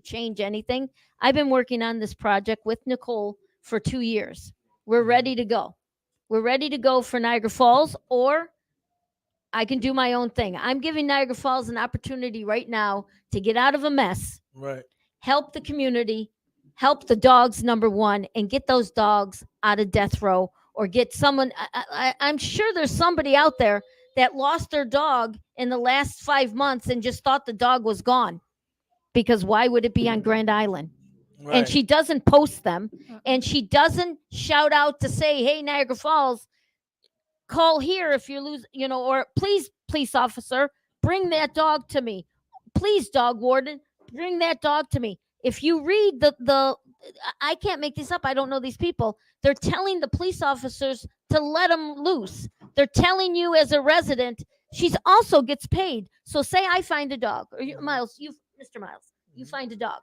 change anything. I've been working on this project with Nicole for 2 years. We're ready to go. We're ready to go for Niagara Falls, or I can do my own thing. I'm giving Niagara Falls an opportunity right now to get out of a mess, Right. help the community, help the dogs, number one, and get those dogs out of death row, or get someone. I'm sure there's somebody out there that lost their dog in the last 5 months and just thought the dog was gone, because why would it be on Grand Island? Right. And she doesn't post them, and she doesn't shout out to say, hey, Niagara Falls, call here if you lose, or please, police officer, bring that dog to me. Please, dog warden, bring that dog to me. If you read the I can't make this up. I don't know these people. They're telling the police officers to let them loose. They're telling you as a resident, she's also gets paid. So say I find a dog, or you, Miles, you, Mr. Miles, you find a dog,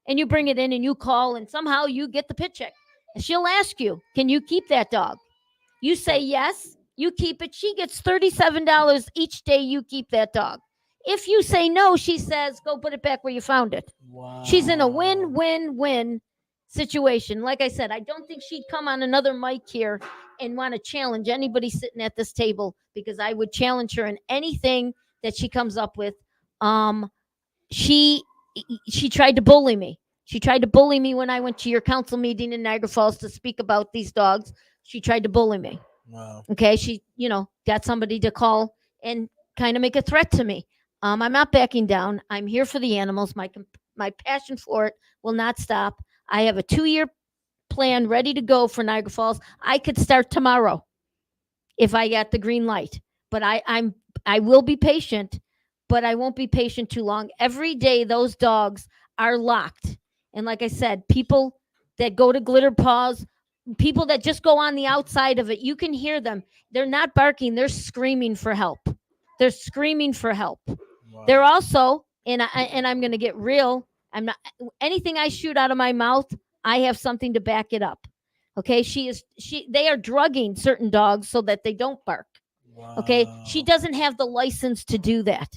and you bring it in and you call, and somehow you get the paycheck. And she'll ask you, "Can you keep that dog?" You say yes. You keep it. She gets $37 each day you keep that dog. If you say no, she says, "Go put it back where you found it." Wow. She's in a win-win-win situation. Like I said, I don't think she'd come on another mic here and want to challenge anybody sitting at this table, because I would challenge her in anything that she comes up with. Um, she she tried to bully me. She tried to bully me when I went to your council meeting in Niagara Falls to speak about these dogs. She tried to bully me. Wow. Okay, she got somebody to call and kind of make a threat to me. I'm not backing down. I'm here for the animals. My passion for it will not stop. I have a 2-year plan ready to go for Niagara Falls. I could start tomorrow if I got the green light. But I will be patient, but I won't be patient too long. Every day those dogs are locked. And like I said, people that go to Glitter Paws, people that just go on the outside of it, you can hear them. They're not barking, they're screaming for help. They're screaming for help. Wow. They're also, I'm going to get real. I'm not anything I shoot out of my mouth, I have something to back it up. Okay, they are drugging certain dogs so that they don't bark. Wow. Okay, she doesn't have the license to do that.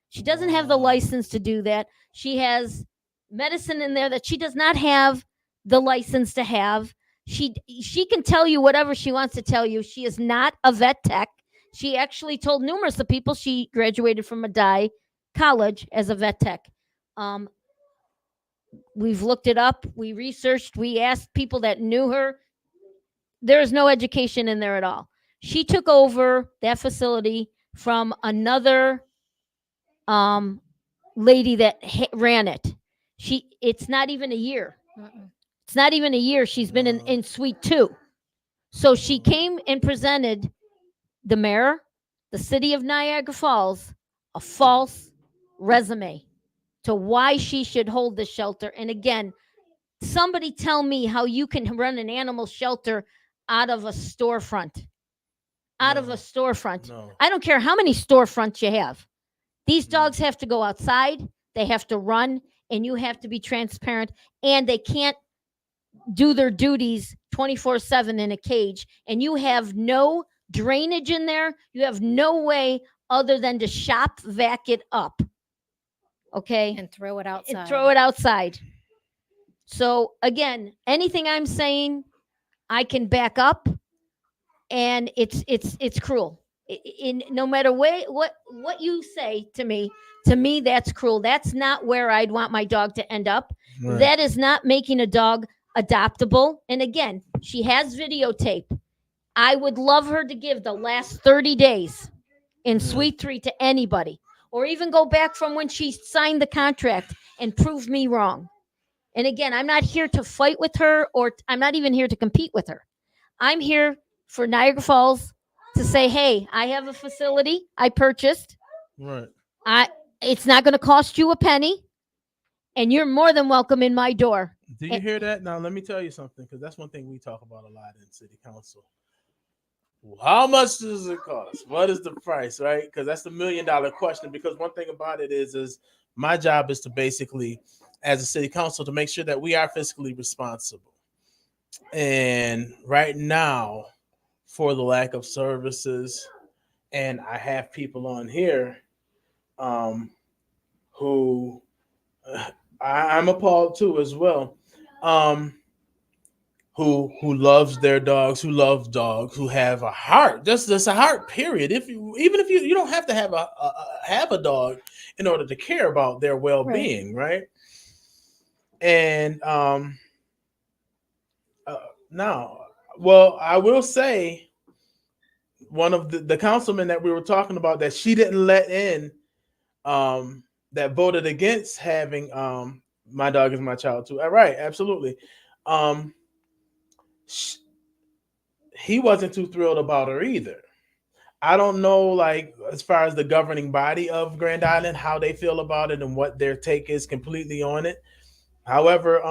She doesn't have the license to do that. She has medicine in there that she does not have the license to have. She can tell you whatever she wants to tell you. She is not a vet tech. She actually told numerous of people she graduated from Madai College as a vet tech. We've looked it up. We researched. We asked people that knew her. There is no education in there at all. She took over that facility from another lady that ran it. It's not even a year. It's not even a year. She's been in suite 2. So she came and presented the mayor, the city of Niagara Falls, a false resume to why she should hold the shelter. And again, somebody tell me how you can run an animal shelter out of a storefront. Out of a storefront. No. I don't care how many storefronts you have. These dogs have to go outside, they have to run, and you have to be transparent, and they can't do their duties 24/7 in a cage, and you have no drainage in there. You have no way other than to shop vac it up. Okay? And throw it outside. And throw it outside. So again, anything I'm saying, I can back up, and it's cruel. In no matter what you say to me, that's cruel. That's not where I'd want my dog to end up. Right. That is not making a dog adoptable. And again, she has videotape. I would love her to give the last 30 days in suite 3 to anybody, or even go back from when she signed the contract and prove me wrong. And again, I'm not here to fight with her, or I'm not even here to compete with her. I'm here for Niagara Falls to say, hey, I have a facility I purchased. Right. It's not going to cost you a penny, and you're more than welcome in my door. Do you hear that? Now, let me tell you something, because that's one thing we talk about a lot in city council. How much does it cost? What is the price, right? Because that's the $1 million question. Because one thing about it is my job is to basically, as a city council, to make sure that we are fiscally responsible. And right now, for the lack of services, and I have people on here who I'm appalled too as well, who loves their dogs, who love dogs, who have a heart, just a heart, period. Even if you don't have to have a dog in order to care about their well-being, right? And now, well, I will say, one of the councilmen that we were talking about that she didn't let in, that voted against having my dog is my child too. Right, absolutely. He wasn't too thrilled about her either. I don't know, like, as far as the governing body of Grand Island, how they feel about it and what their take is completely on it. However,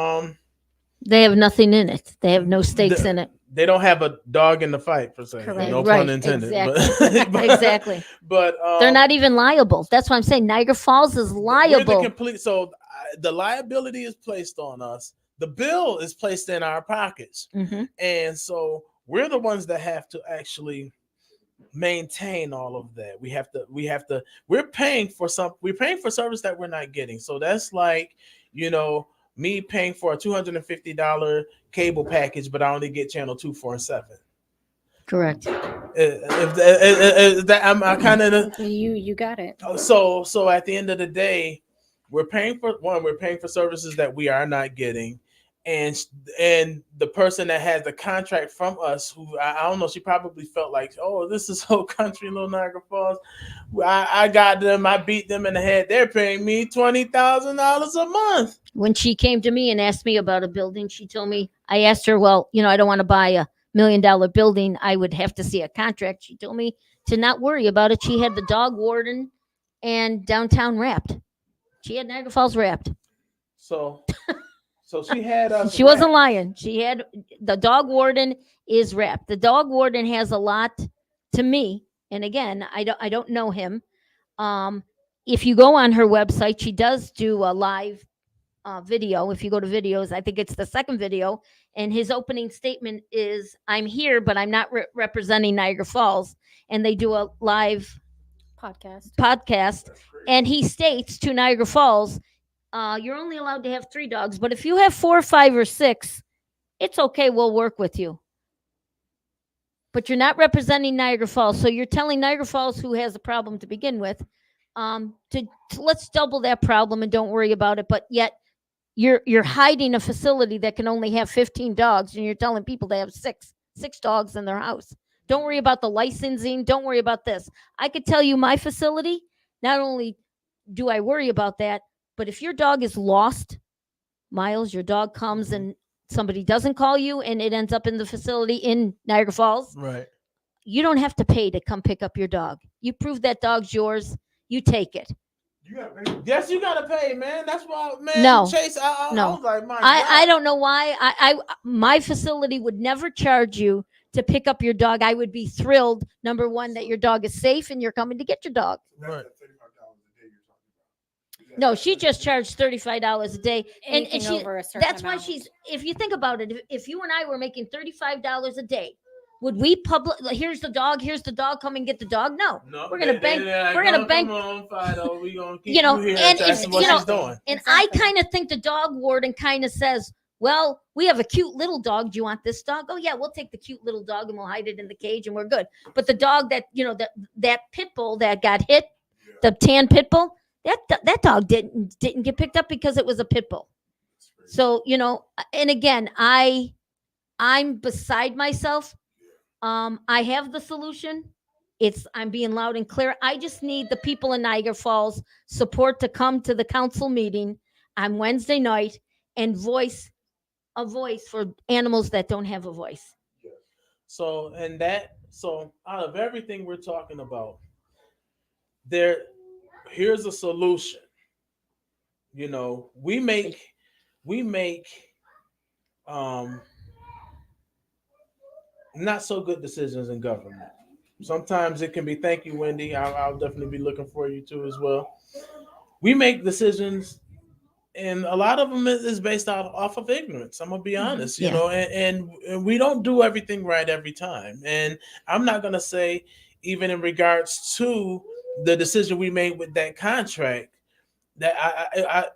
They have nothing in it. They have no stakes in it. they don't have a dog in the fight per se. Correct. No Right, pun intended. exactly. But, Exactly. But They're not even liable. That's why I'm saying Niagara Falls is we're the liable. complete. So the liability is placed on us. The bill is placed in our pockets, Mhm. and so we're the ones that have to actually maintain all of that. We're paying for service that we're not getting. So that's like, me paying for a $250 cable package, but I only get channel 2, 4, and 7. Correct. If that I'm kind of You got it. so at the end of the day, we're paying for services that we are not getting, and the person that has the contract from us, who I don't know, she probably felt like, oh, this is so country, little Niagara Falls. I got them, I beat them in the head. They're paying me $20,000 a month. When she came to me and asked me about a building, she told me, I asked her, well, I don't want to buy a $1 million building. I would have to see a contract. She told me to not worry about it. She had the dog warden and downtown wrapped. She had Niagara Falls wrapped. So she had us. She wasn't lying. She had the dog warden is wrapped. The dog warden has a lot to me. And again, I don't know him. If you go on her website, she does do a live video. If you go to videos, I think it's the second video, and his opening statement is, I'm here, but I'm not representing Niagara Falls. And they do a live podcast, and he states to Niagara Falls, you're only allowed to have 3 dogs, but if you have 4, 5, or 6, it's okay. We'll work with you. But you're not representing Niagara Falls. So you're telling Niagara Falls, who has a problem to begin with, to let's double that problem and don't worry about it. But yet you're hiding a facility that can only have 15 dogs, and you're telling people they have six dogs in their house. Don't worry about the licensing. Don't worry about this. I could tell you my facility, not only do I worry about that, but if your dog is lost, Miles, your dog comes and somebody doesn't call you and it ends up in the facility in Niagara Falls, right. You don't have to pay to come pick up your dog. You prove that dog's yours, you take it. You gotta pay. Yes, you gotta pay, man. That's why, man. No. Chase, I No. was like, my God. I don't know why. My facility would never charge you to pick up your dog. I would be thrilled, number one, that your dog is safe and you're coming to get your dog. That's Right. that $35 a day you're talking about. No, she just charged $35 a day. And Anything she, over a certain that's why amount. she's, if you think about it, if you and I were making $35 a day, would we here's the dog, come and get the dog? No. We're gonna bank. We're gonna bank. Come on, Fido. We gonna keep You know, you here. and That's if- what you know, she's doing. And Exactly. I kind of think the dog warden kind of says, well, we have a cute little dog. Do you want this dog? Oh yeah, we'll take the cute little dog and we'll hide it in the cage and we're good. But the dog that, that pit bull that got hit, the tan pit bull, that dog didn't get picked up because it was a pit bull. So, and again, I'm beside myself. I have the solution. I'm being loud and clear. I just need the people in Niagara Falls support to come to the council meeting on Wednesday night and voice a voice for animals that don't have a voice. So out of everything we're talking about, here's a solution. We make not so good decisions in government. Sometimes it can be, thank you, Wendy. I'll definitely be looking for you too as well. We make decisions, and a lot of them is based off of ignorance. I'm gonna be honest, Yeah. and we don't do everything right every time. And I'm not gonna say, even in regards to the decision we made with that contract, that I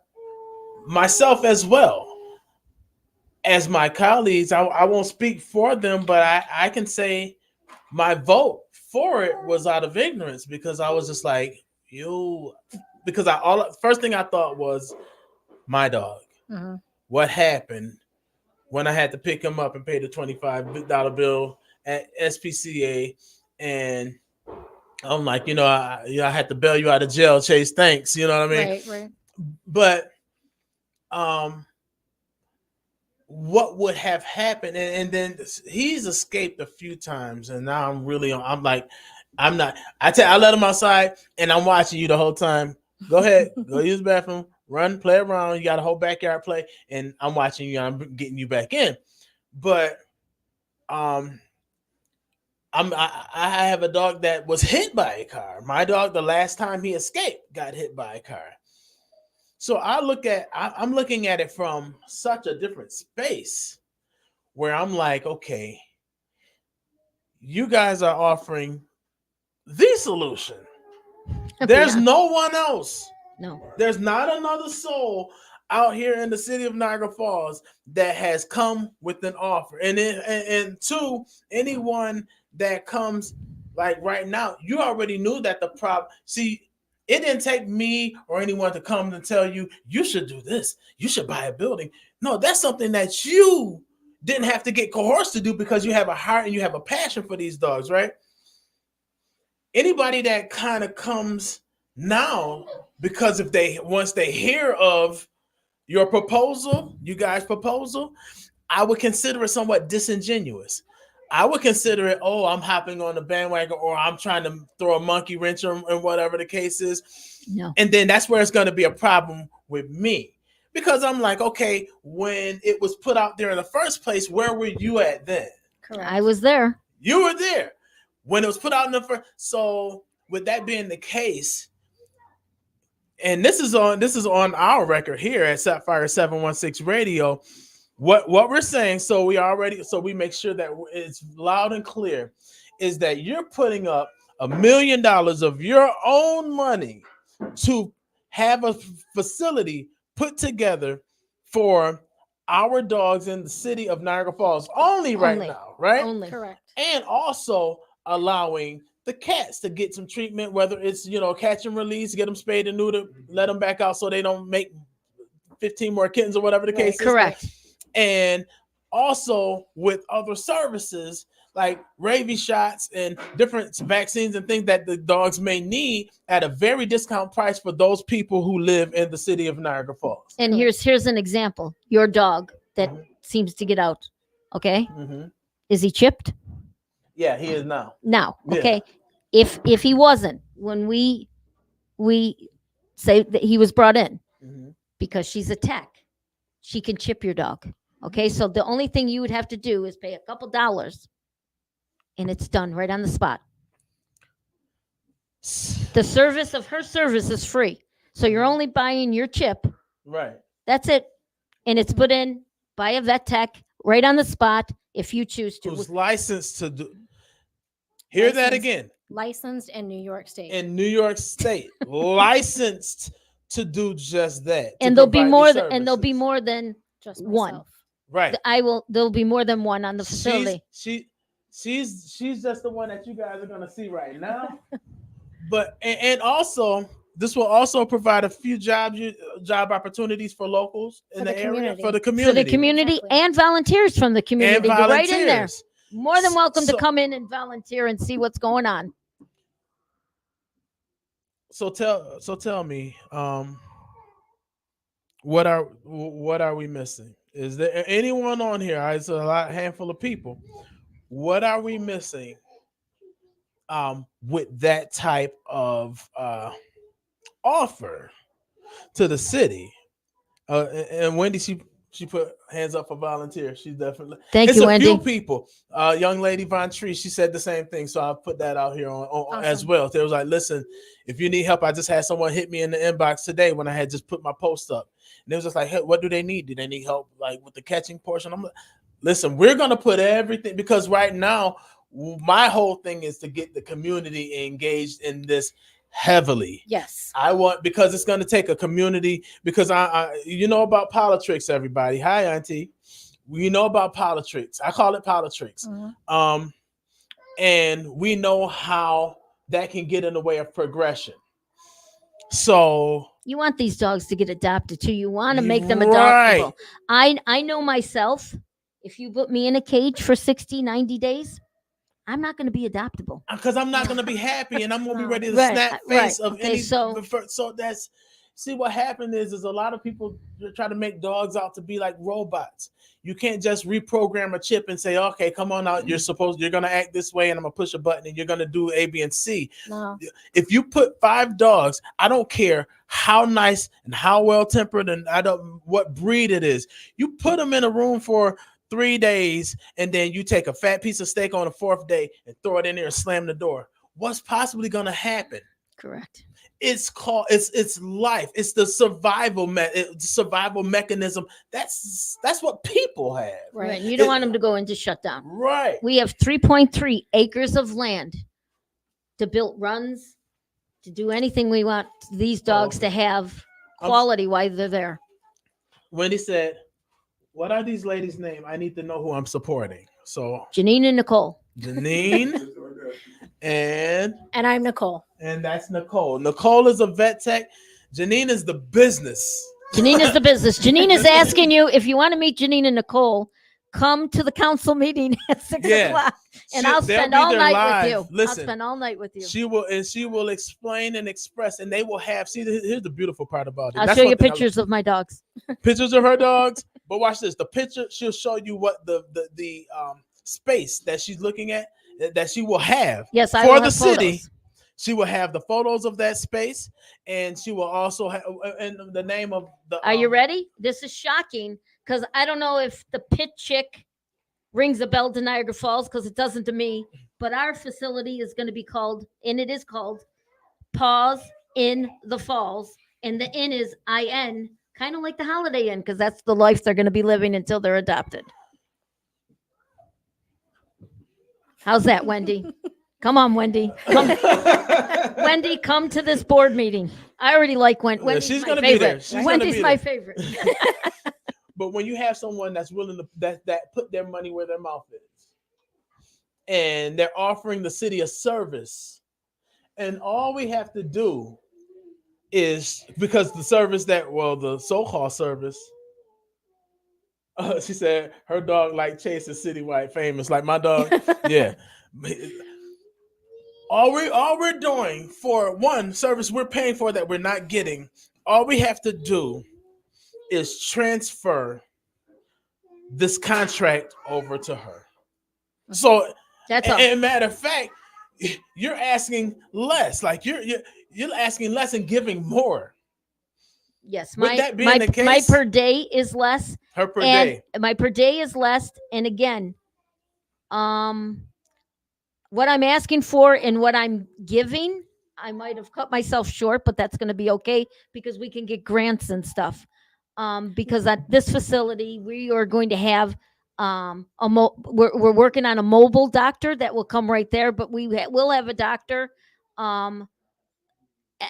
myself as well as my colleagues, I won't speak for them, but I can say my vote for it was out of ignorance, because I was just like, because first thing I thought was my dog. Mm-hmm. What happened when I had to pick him up and pay the $25 bill at SPCA, and I'm like, I had to bail you out of jail, Chase. Thanks, you know what I mean? Right. But what would have happened? And then he's escaped a few times, and now I'm like, I let him outside, and I'm watching you the whole time. Go ahead, go use the bathroom, run, play around. You got a whole backyard play, and I'm watching you. I'm getting you back in. But I have a dog that was hit by a car. My dog, the last time he escaped, got hit by a car. So I'm looking at it from such a different space where I'm like, okay, you guys are offering the solution. There's no one else. No. There's not another soul out here in the city of Niagara Falls that has come with an offer. And two, anyone that comes like right now, you already knew that the problem. See, it didn't take me or anyone to come and tell you, you should do this. You should buy a building. No, that's something that you didn't have to get coerced to do because you have a heart and you have a passion for these dogs, right? Anybody that kind of comes now, because once they hear of your proposal, you guys' proposal, I would consider it somewhat disingenuous. I would consider it, oh, I'm hopping on the bandwagon, or I'm trying to throw a monkey wrench or whatever the case is. No. And then that's where it's going to be a problem with me. Because I'm like, okay, when it was put out there in the first place, where were you at then? Correct. I was there. You were there when it was put out in the first. So with that being the case, and this is on our record here at Sapphire 716 Radio. What we're saying, so we make sure that it's loud and clear, is that you're putting up $1 million of your own money to have a facility put together for our dogs in the city of Niagara Falls only right now, right? Only. Correct. And also allowing the cats to get some treatment, whether it's, catch and release, get them spayed and neutered, let them back out so they don't make 15 more kittens or whatever the case is. Correct. And also with other services like rabies shots and different vaccines and things that the dogs may need at a very discount price for those people who live in the city of Niagara Falls. And here's an example. Your dog that seems to get out. Okay. Mm-hmm. Is he chipped? Yeah, he is now. Now, Yeah. okay. If he wasn't, when we say that he was brought in, because she's a tech, she can chip your dog. Okay, so the only thing you would have to do is pay a couple dollars, and it's done right on the spot. The service of her service is free, so you're only buying your chip. Right. That's it, and it's put in by a vet tech right on the spot if you choose to. Who's licensed to do? Hear that again. Licensed in New York State. In New York State, licensed to do just that. And there'll be more than Just one. myself. Right. There'll be more than one on the facility. She's just the one that you guys are gonna see right now. But and also this will also provide a few job opportunities for locals in the area, for the community. For the community Exactly. and volunteers from the community. And You're right in there. volunteers. More than welcome So- to come in and volunteer and see what's going on. So tell me, what are we missing? Is there anyone on here? It's a handful of people. What are we missing? With that type of offer to the city, and Wendy, she put hands up for volunteer. She definitely. Thank It's you, a Wendy. few people. Young lady Von Tree, she said the same thing. So I'll put that out here on as Awesome. well. They was like, listen, if you need help, I just had someone hit me in the inbox today when I had just put my post up. And it was just like, hey, what do they need? Do they need help like with the catching portion? I'm like, listen, we're gonna put everything, because right now my whole thing is to get the community engaged in this heavily. Yes. Because it's going to take a community, because I you know about politics, everybody. Hi, Auntie. We know about politics. I call it politics. Mhm. And we know how that can get in the way of progression. So You want these dogs to get adopted too. You want to make them Right. adoptable. I know myself, if you put me in a cage for 60, 90 days, I'm not going to be adoptable. because I'm not going to be happy, and I'm going to be ready to Right, snap right. face of Okay, any. so- So that's, see, what happened is a lot of people try to make dogs out to be like robots. You can't just reprogram a chip and say, okay, come on out. You're going to act this way, and I'm going to push a button, and you're going to do A, B, and C. No. If you put 5 dogs, I don't care how nice and how well tempered and I don't what breed it is. You put them in a room for 3 days and then you take a fat piece of steak on the 4th day and throw it in there and slam the door. What's possibly going to happen? Correct. It's called it's life. It's the survival mechanism. That's what people have. Right. And you don't want them to go into shutdown. Right. We have 3.3 acres of land to build runs, to do anything we want these dogs to have quality while they're there. Wendy said, "What are these ladies' names? I need to know who I'm supporting." So Janine and Nicole. Janine and I'm Nicole. that's Nicole. Nicole is a vet tech. Janine is the business. Janine is the business. Janine is asking you if you want to meet Janine and Nicole, come to the council meeting at 6 o'clock. And I'll They'll spend be all there night live. with you. Listen, I'll spend all night with you. She will explain and express, and they will have. See, here's the beautiful part about it. I'll That's show one you thing pictures of my dogs. pictures of her dogs. But watch this. The picture, she'll show you what the space that she's looking at that she will have. Yes, I for will the have city. photos. She will have the photos of that space, and she will also have and the name of the. Are you ready? This is shocking because I don't know if the pit chick rings a bell to Niagara Falls because it doesn't to me. But our facility is going to be called, and it is called Paws in the Falls, and the inn is IN, kind of like the Holiday Inn because that's the life they're going to be living until they're adopted. How's that, Wendy? Come on, Wendy. Come. Wendy, come to this board meeting. I already like Wendy. Yeah, she's going to be there. She's Wendy's be my there. favorite. But when you have someone that's willing to that put their money where their mouth is, and they're offering the city a service, and all we have to do is because the service the so-called service. She said her dog like Chase is citywide famous, like my dog. Yeah. All we're doing for one service we're paying for that we're not getting, all we have to do is transfer this contract over to her. So that's all. And matter of fact, you're asking less. Like you're asking less and giving more. Yes, With that being the case, my per day is less. Her per day. My per day is less. And again, what I'm asking for and what I'm giving, I might have cut myself short, but that's going to be okay because we can get grants and stuff. Because at this facility, we are going to have we're working on a mobile doctor that will come right there, but we'll have a doctor.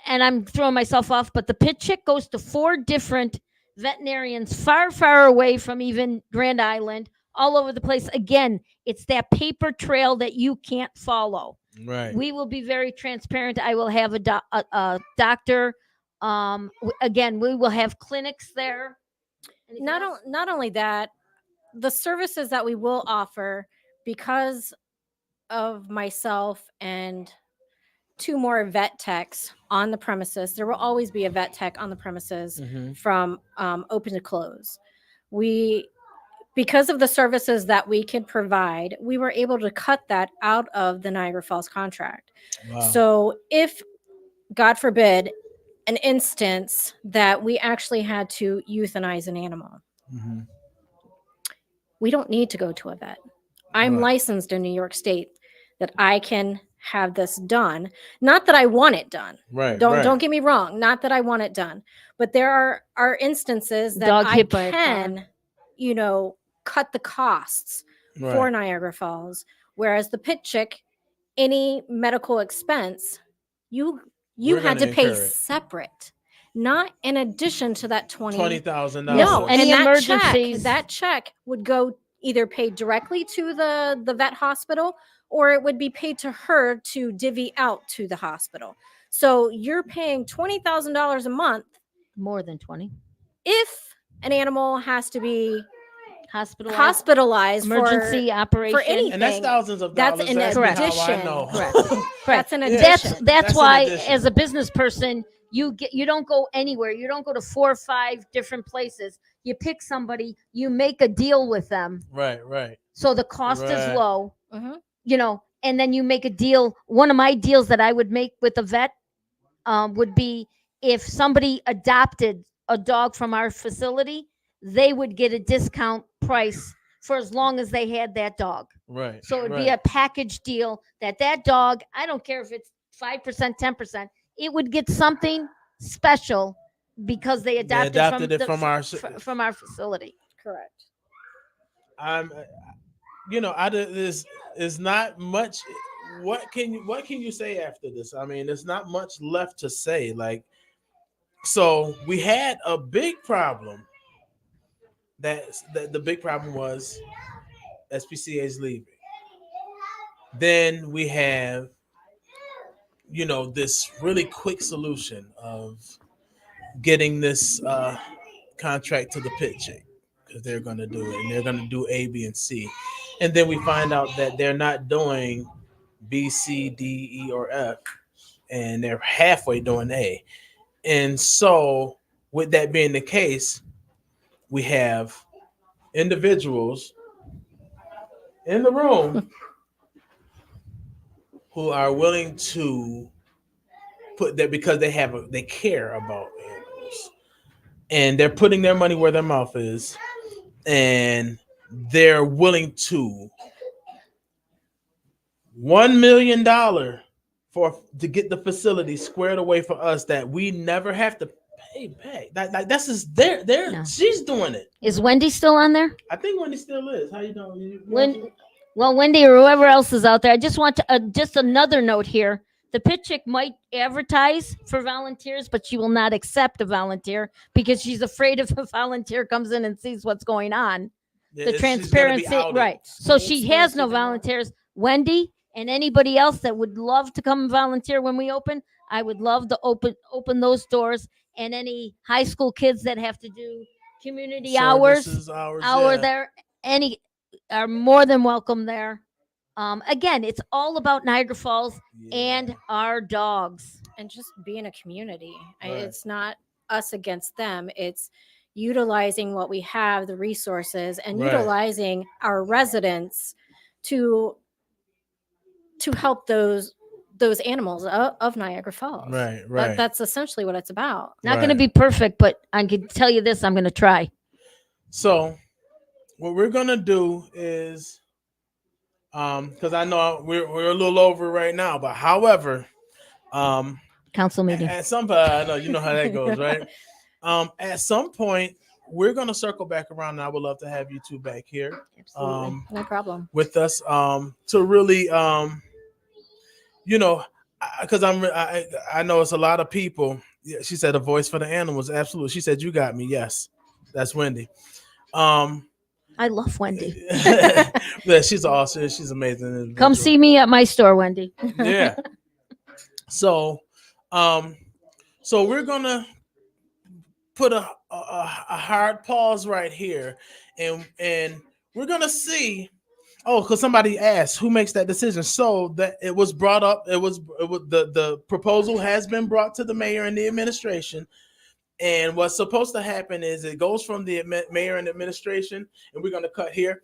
And I'm throwing myself off, but the pit chick goes to 4 different veterinarians far, far away from even Grand Island, all over the place. Again, it's that paper trail that you can't follow. Right. We will be very transparent. I will have a doctor. Again, we will have clinics there. Not only that, the services that we will offer, because of myself and 2 more vet techs on the premises, there will always be a vet tech on the premises from open to close. Because of the services that we can provide, we were able to cut that out of the Niagara Falls contract. Wow. So if, God forbid, an instance that we actually had to euthanize an animal, we don't need to go to a vet. I'm licensed in New York State that I can have this done. Not that I want it done. Right. Don't get me wrong. Not that I want it done. But there are instances that I can, cut the costs for Niagara Falls. Whereas the pit chick, any medical expense, you had to pay separate, not in addition to that $20,000. No, any emergencies. That check would go either paid directly to the vet hospital, or it would be paid to her to divvy out to the hospital. So you're paying $20,000 a month. More than 20. If an animal has to be hospitalized emergency operation for anything, and that's thousands of dollars. That's an addition. Correct. That's an addition. That's why, as a business person, you don't go anywhere. You don't go to 4 or 5 different places. You pick somebody. You make a deal with them. Right. So the cost is low. And then you make a deal. One of my deals that I would make with a vet would be if somebody adopted a dog from our facility, they would get a discount price for as long as they had that dog. Right. So it'd be a package deal that dog, I don't care if it's 5%, 10%, it would get something special because they adopted it from our from our facility. Correct. I'm, there's is not much. What can you say after this? I mean, there's not much left to say. Like, so we had a big problem. That the big problem was SPCA's leaving. Then we have, this really quick solution of getting this contract to the pit chick, because they're going to do it, and they're going to do A, B, and C. And then we find out that they're not doing B, C, D, E, or F, and they're halfway doing A. And so, with that being the case, we have individuals in the room who are willing to put that, because they care about animals, and they're putting their money where their mouth is, and they're willing to $1 million to get the facility squared away for us, that we never have to pay. That's just there. She's doing it. Is Wendy still on there? I think Wendy still is. How you doing? Wendy or whoever else is out there, I just want to just another note here. The pit chick might advertise for volunteers, but she will not accept a volunteer because she's afraid if a volunteer comes in and sees what's going on. The transparency, right? So she has no volunteers. Wendy and anybody else that would love to come and volunteer when we open, I would love to open those doors. And any high school kids that have to do community hours there, any are more than welcome there. Again, it's all about Niagara Falls and our dogs, and just being a community. Right. It's not us against them. It's utilizing what we have, the resources, and utilizing our residents to help those animals of Niagara Falls. Right. That's essentially what it's about. Not going to be perfect, but I can tell you this: I'm going to try. So, what we're going to do is, because I know we're a little over right now, but however, council meeting at some point, I know you know how that goes, right? At some point, we're going to circle back around, and I would love to have you two back here. Absolutely. No problem. With us, to really, because I know it's a lot of people. Yeah, she said a voice for the animals. Absolutely. She said, "You got me." Yes, that's Wendy. I love Wendy. Yeah, she's awesome. She's amazing. Come see me at my store, Wendy. Yeah. So we're gonna put a hard pause right here, and we're gonna see. Oh, because somebody asked who makes that decision. So that it was brought up. It was the proposal has been brought to the mayor and the administration. And what's supposed to happen is it goes from the mayor and administration, and we're going to cut here.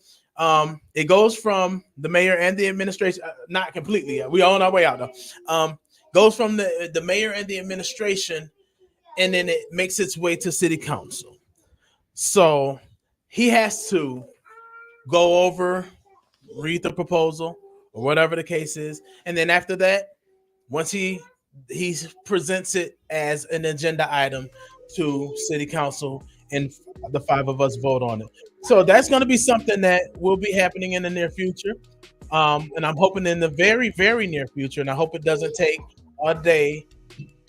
It goes from the mayor and the administration, not completely yet. We're on our way out though. Goes from the mayor and the administration, and then it makes its way to city council. So he has to go over, read the proposal, or whatever the case is, and then after that, once he presents it as an agenda item to city council, and the five of us vote on it. So that's going to be something that will be happening in the near future, and I'm hoping in the very, very near future, and I hope it doesn't take a day.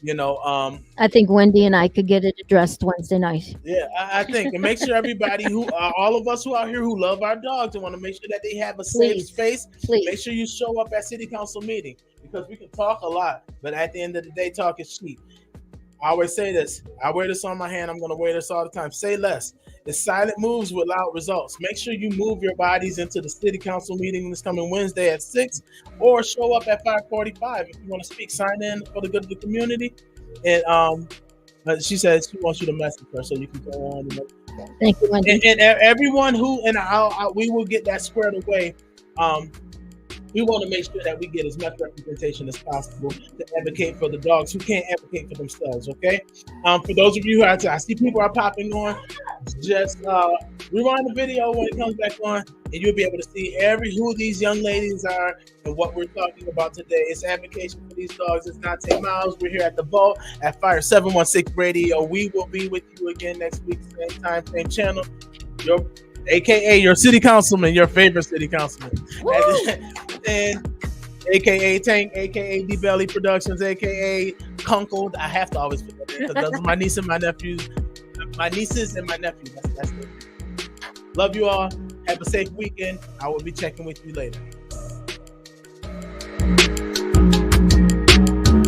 I think Wendy and I could get it addressed Wednesday night. Yeah, I think, and make sure everybody all of us who are here who love our dogs and want to make sure that they have a safe space. Please. Make sure you show up at city council meeting, because we can talk a lot, but at the end of the day, talk is cheap. I always say this. I wear this on my hand. I'm going to wear this all the time. Say less. It's silent moves with loud results. Make sure you move your bodies into the city council meeting this coming Wednesday at 6, or show up at 5:45 if you want to speak. Sign in for the good of the community. And she says she wants you to message her so you can go on. Thank you, Wendy. And everyone who, we will get that squared away. We want to make sure that we get as much representation as possible to advocate for the dogs who can't advocate for themselves. Okay. For those of you who I see people are popping on, just rewind the video when it comes back on, and you'll be able to see who these young ladies are and what we're talking about today. It's advocacy for these dogs. It's Donta Myles. We're here at the Vault at Fire 716 Radio. We will be with you again next week, same time, same channel. AKA your city councilman, your favorite city councilman. And AKA Tank, AKA D Belly Productions, AKA Kunkel. I have to always put that in because those are my niece and my nephews. My nieces and my nephews. That's it. Love you all. Have a safe weekend. I will be checking with you later.